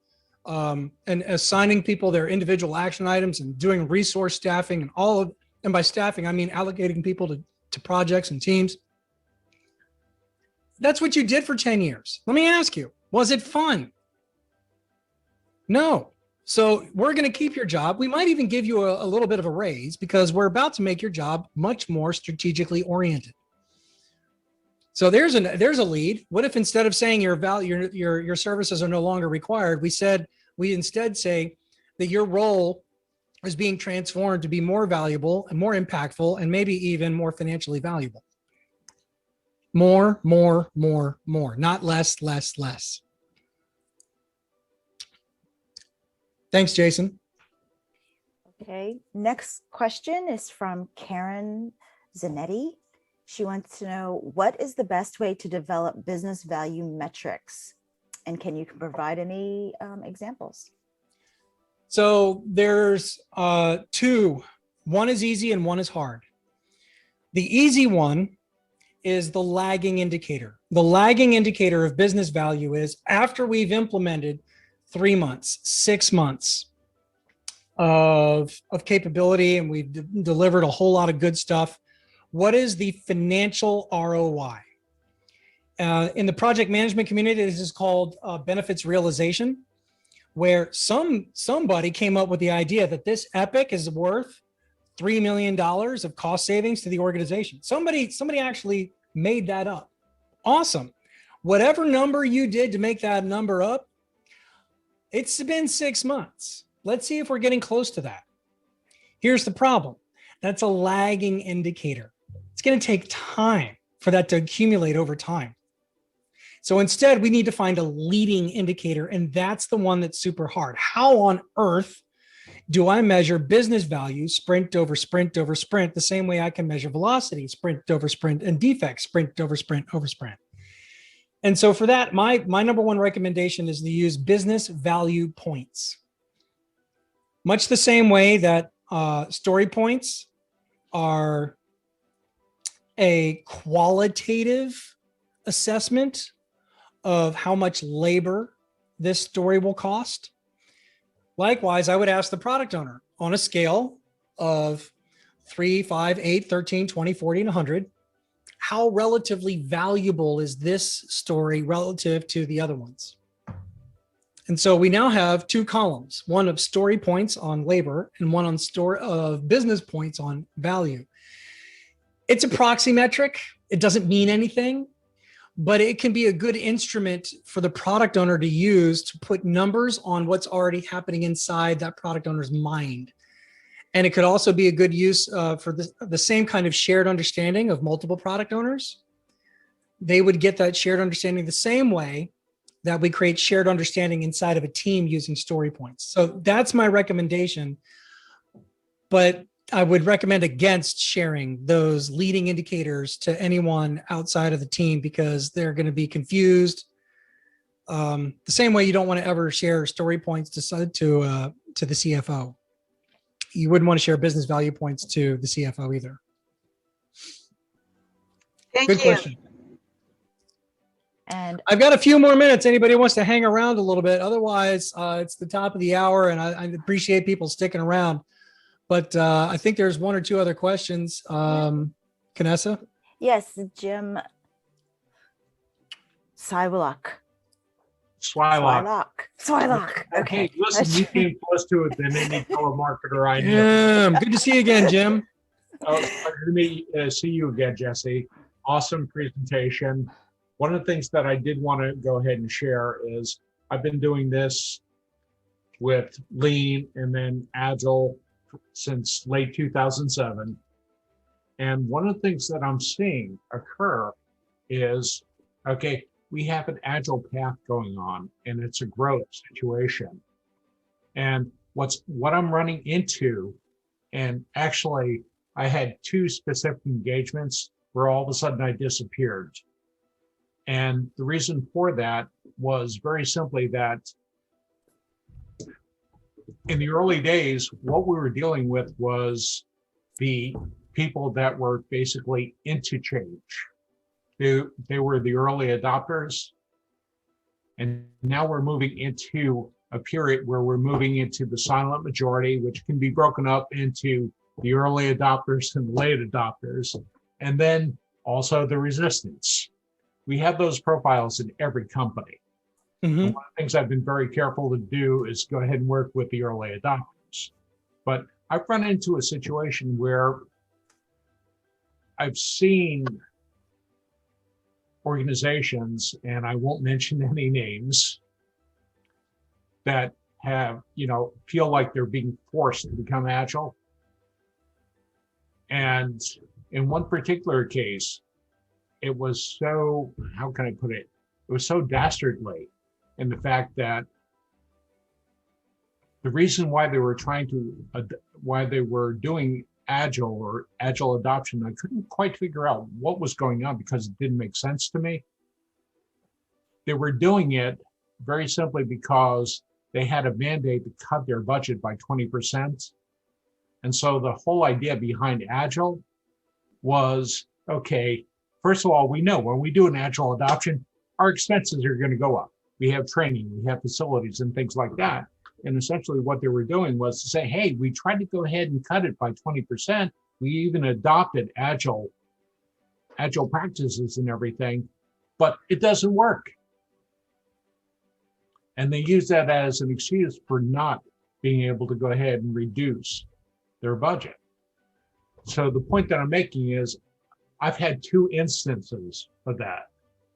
and assigning people their individual action items and doing resource staffing and all of, and by staffing, I mean allocating people to projects and teams. That's what you did for 10 years. Let me ask you, was it fun? No. So we're going to keep your job. We might even give you a little bit of a raise because we're about to make your job much more strategically oriented. So there's a lead. What if instead of saying your services are no longer required, we instead say that your role is being transformed to be more valuable and more impactful and maybe even more financially valuable. More, not less. Thanks, Jason. Okay, next question is from Karen Zanetti. She wants to know, what is the best way to develop business value metrics? And can you provide any examples? So there's two. One is easy and one is hard. The easy one is the lagging indicator. The lagging indicator of business value is after we've implemented 3 months, 6 months of capability and we've delivered a whole lot of good stuff. What is the financial ROI? In the project management community, this is called benefits realization, where somebody came up with the idea that this epic is worth $3 million of cost savings to the organization. Somebody actually made that up. Awesome. Whatever number you did to make that number up, it's been 6 months. Let's see if we're getting close to that. Here's the problem. That's a lagging indicator. It's going to take time for that to accumulate over time. So instead, we need to find a leading indicator, and that's the one that's super hard. How on earth do I measure business value, sprint over sprint over sprint, the same way I can measure velocity, sprint over sprint, and defects, sprint over sprint over sprint? And so for that, my number one recommendation is to use business value points. Much the same way that story points are a qualitative assessment of how much labor this story will cost. Likewise, I would ask the product owner on a scale of 3, 5, 8, 13, 20, 40, and 100, how relatively valuable is this story relative to the other ones? And so we now have 2 columns, one of story points on labor and one on of business points on value. It's a proxy metric. It doesn't mean anything, but it can be a good instrument for the product owner to use to put numbers on what's already happening inside that product owner's mind. And it could also be a good use for the same kind of shared understanding of multiple product owners. They would get that shared understanding the same way that we create shared understanding inside of a team using story points. So that's my recommendation. But I would recommend against sharing those leading indicators to anyone outside of the team because they're going to be confused. The same way you don't want to ever share story points to the CFO. You wouldn't want to share business value points to the CFO either. Thank Good you. question. And I've got a few more minutes. Anybody wants to hang around a little bit? Otherwise, it's the top of the hour, and I appreciate people sticking around. But I think there's 1 or 2 other questions. Kanessa? yes, Jim Siwalak Swylock. Swylock. Okay. Hey, listen, you came close to it than any telemarketer I know. Good to see you again, Jim. Oh, it's a pleasure to see you again, Jesse. Awesome presentation. One of the things that I did want to go ahead and share is I've been doing this with Lean and then Agile since late 2007. And one of the things that I'm seeing occur is, okay, we have an Agile path going on and it's a growth situation. And what I'm running into, and actually I had 2 specific engagements where all of a sudden I disappeared. And the reason for that was very simply that in the early days, what we were dealing with was the people that were basically into change. They were the early adopters. And now we're moving into a period where we're moving into the silent majority, which can be broken up into the early adopters and late adopters, and then also the resistance. We have those profiles in every company. Mhm. And one of the things I've been very careful to do is go ahead and work with the early adopters. But I've run into a situation where I've seen organizations, and I won't mention any names, that have, feel like they're being forced to become Agile. And in one particular case, it was so, how can I put it? It was so dastardly in the fact that the reason why they were why they were doing Agile or Agile adoption, I couldn't quite figure out what was going on because it didn't make sense to me. They were doing it very simply because they had a mandate to cut their budget by 20%. And so the whole idea behind Agile was, okay, first of all, we know when we do an Agile adoption, our expenses are going to go up. We have training, we have facilities and things like that. And essentially what they were doing was to say, hey, we tried to go ahead and cut it by 20%. We even adopted Agile practices and everything, but it doesn't work. And they use that as an excuse for not being able to go ahead and reduce their budget. So the point that I'm making is I've had 2 instances of that.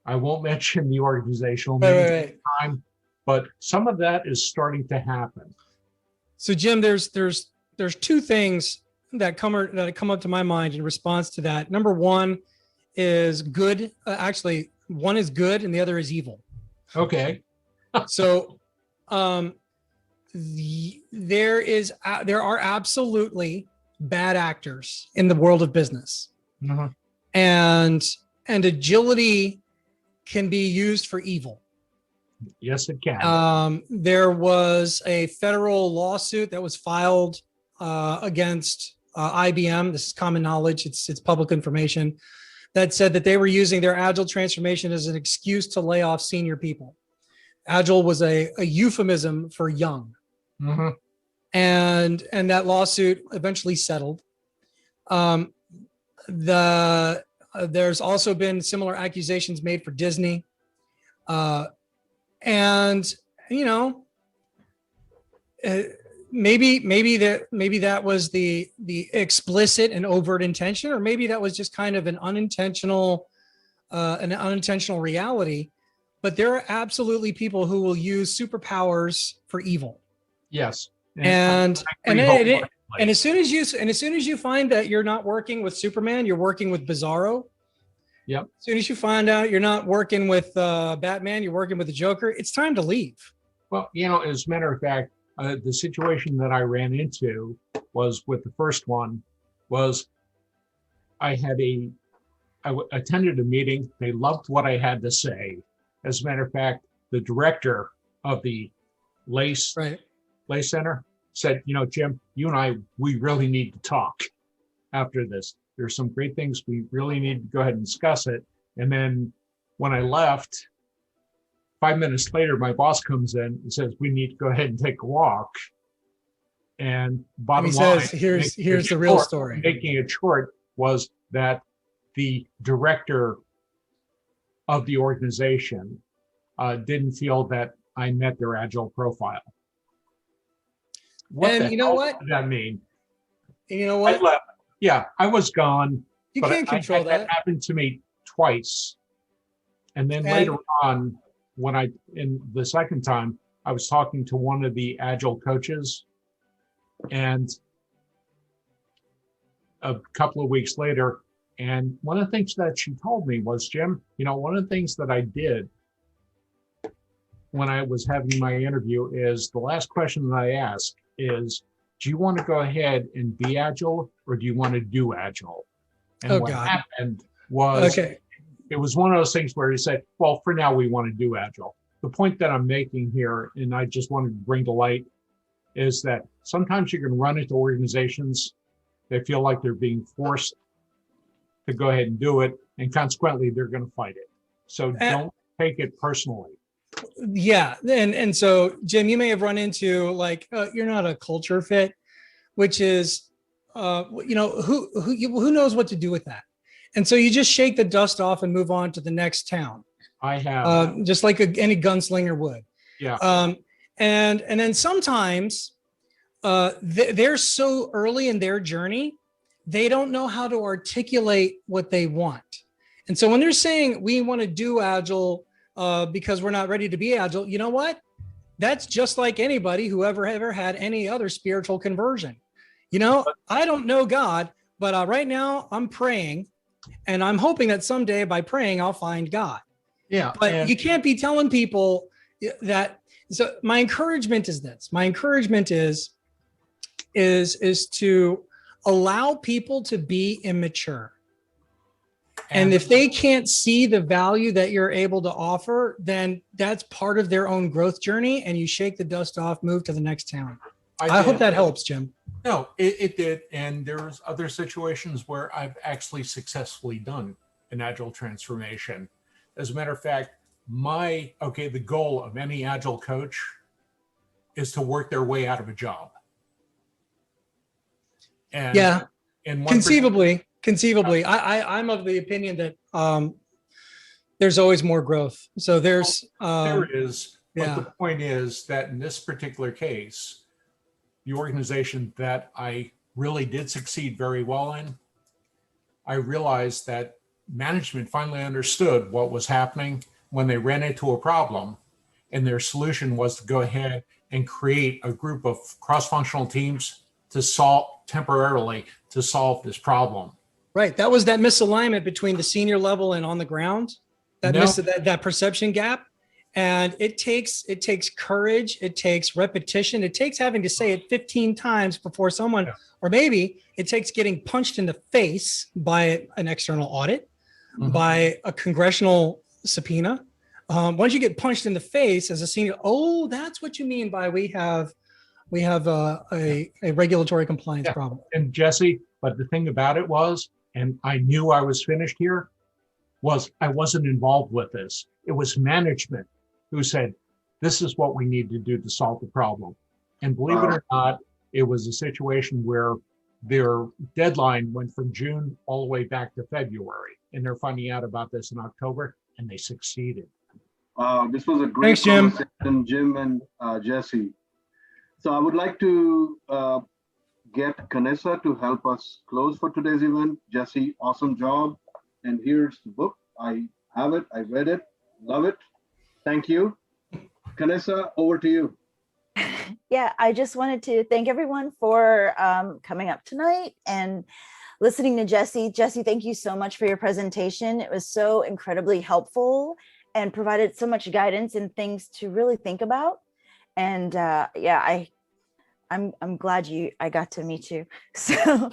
I won't mention the organizational names at the time, but some of that is starting to happen. So Jim, there's 2 things that come up to my mind in response to that. Number one is good. Actually, one is good and the other is evil. Okay. So there are absolutely bad actors in the world of business. Uh-huh. And agility can be used for evil. Yes, it can. There was a federal lawsuit that was filed against IBM. This is common knowledge. It's public information that said that they were using their Agile transformation as an excuse to lay off senior people. Agile was a euphemism for young. Mm-hmm. And that lawsuit eventually settled. There's also been similar accusations made for Disney. And maybe that was the explicit and overt intention, or maybe that was just kind of an unintentional reality. But there are absolutely people who will use superpowers for evil. Yes. And as soon as you find that you're not working with Superman, you're working with Bizarro. Yep. As soon as you find out you're not working with Batman, you're working with the Joker, it's time to leave. Well, as a matter of fact, the situation that I ran into was with the first one was I attended a meeting. They loved what I had to say. As a matter of fact, the director of the Lay Center said, Jim, you and I, we really need to talk after this. There's some great things we really need to go ahead and discuss it. And then when I left, 5 minutes later, my boss comes in and says, we need to go ahead and take a walk. And bottom line, here's the real story. Making it short was that the director of the organization didn't feel that I met their Agile profile. What And the you know hell what? did that mean? And you know I what? left. Yeah, I was gone. You but can't control that. That happened to me twice. And then And- later on, in the second time, I was talking to one of the Agile coaches, and a couple of weeks later, and one of the things that she told me was, Jim, one of the things that I did when I was having my interview is the last question that I asked is, do you want to go ahead and be Agile, or do you want to do Agile? And what God. happened was, it was one of those things where he said, well, for now we want to do Agile. The point that I'm making here, and I just wanted to bring to light, is that sometimes you can run into organizations that feel like they're being forced to go ahead and do it, and consequently, they're going to fight it. So don't take it personally. Yeah. And so, Jim, you may have run into like, you're not a culture fit, which is, who knows what to do with that. And so you just shake the dust off and move on to the next town. I have. Just like any gunslinger would. Yeah. And then sometimes they're so early in their journey, they don't know how to articulate what they want. And so when they're saying we want to do Agile because we're not ready to be Agile, you know what? That's just like anybody who ever had any other spiritual conversion. I don't know God, but right now I'm praying, and I'm hoping that someday by praying I'll find God. Yeah. But you can't be telling people that. So my encouragement is this. My encouragement is to allow people to be immature. And if they can't see the value that you're able to offer, then that's part of their own growth journey, and you shake the dust off, move to the next town. I hope that helps, Jim. No, it did. And there's other situations where I've actually successfully done an Agile transformation. As a matter of fact, the goal of any Agile coach is to work their way out of a job. And yeah, and conceivably, I'm of the opinion that there's always more growth. So there is. Yeah. But the point is that in this particular case, the organization that I really did succeed very well in, I realized that management finally understood what was happening when they ran into a problem, and their solution was to go ahead and create a group of cross-functional teams to temporarily solve this problem. Right. That was that misalignment between the senior level and on the ground, that perception gap. And it takes courage. It takes repetition. It takes having to say it 15 times before someone, or maybe it takes getting punched in the face by an external audit, by a congressional subpoena. Once you get punched in the face as a senior, oh, that's what you mean by we have a regulatory compliance problem. And Jesse, but the thing about it was, and I knew I was finished here, was I wasn't involved with this. It was management who said, this is what we need to do to solve the problem. And believe it or not, it was a situation where their deadline went from June all the way back to February. And they're finding out about this in October, and they succeeded. This was a great conversation, Jim and Jesse. So I would like to get Kanessa to help us close for today's event. Jesse, awesome job. And here's the book. I have it. I read it. Love it. Thank you. Kanessa, over to you. Yeah, I just wanted to thank everyone for coming up tonight and listening to Jesse. Jesse, thank you so much for your presentation. It was so incredibly helpful and provided so much guidance and things to really think about. And I'm glad I got to meet you. So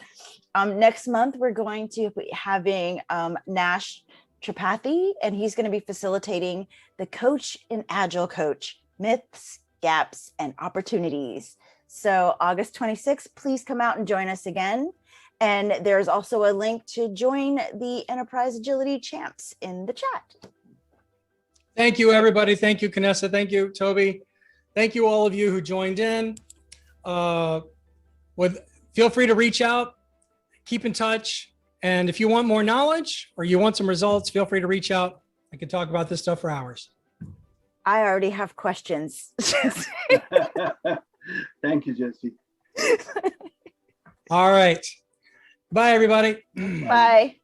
next month, we're going to be having Nash Tripathi, and he's going to be facilitating the Coach in Agile Coach, Myths, Gaps, and Opportunities. So August 26th, please come out and join us again. And there's also a link to join the Enterprise Agility Champs in the chat. Thank you, everybody. Thank you, Kanessa. Thank you, Toby. Thank you, all of you who joined in. Feel free to reach out, keep in touch. And if you want more knowledge or you want some results, feel free to reach out. I could talk about this stuff for hours. I already have questions. Thank you, Jesse. All right. Bye, everybody. Bye.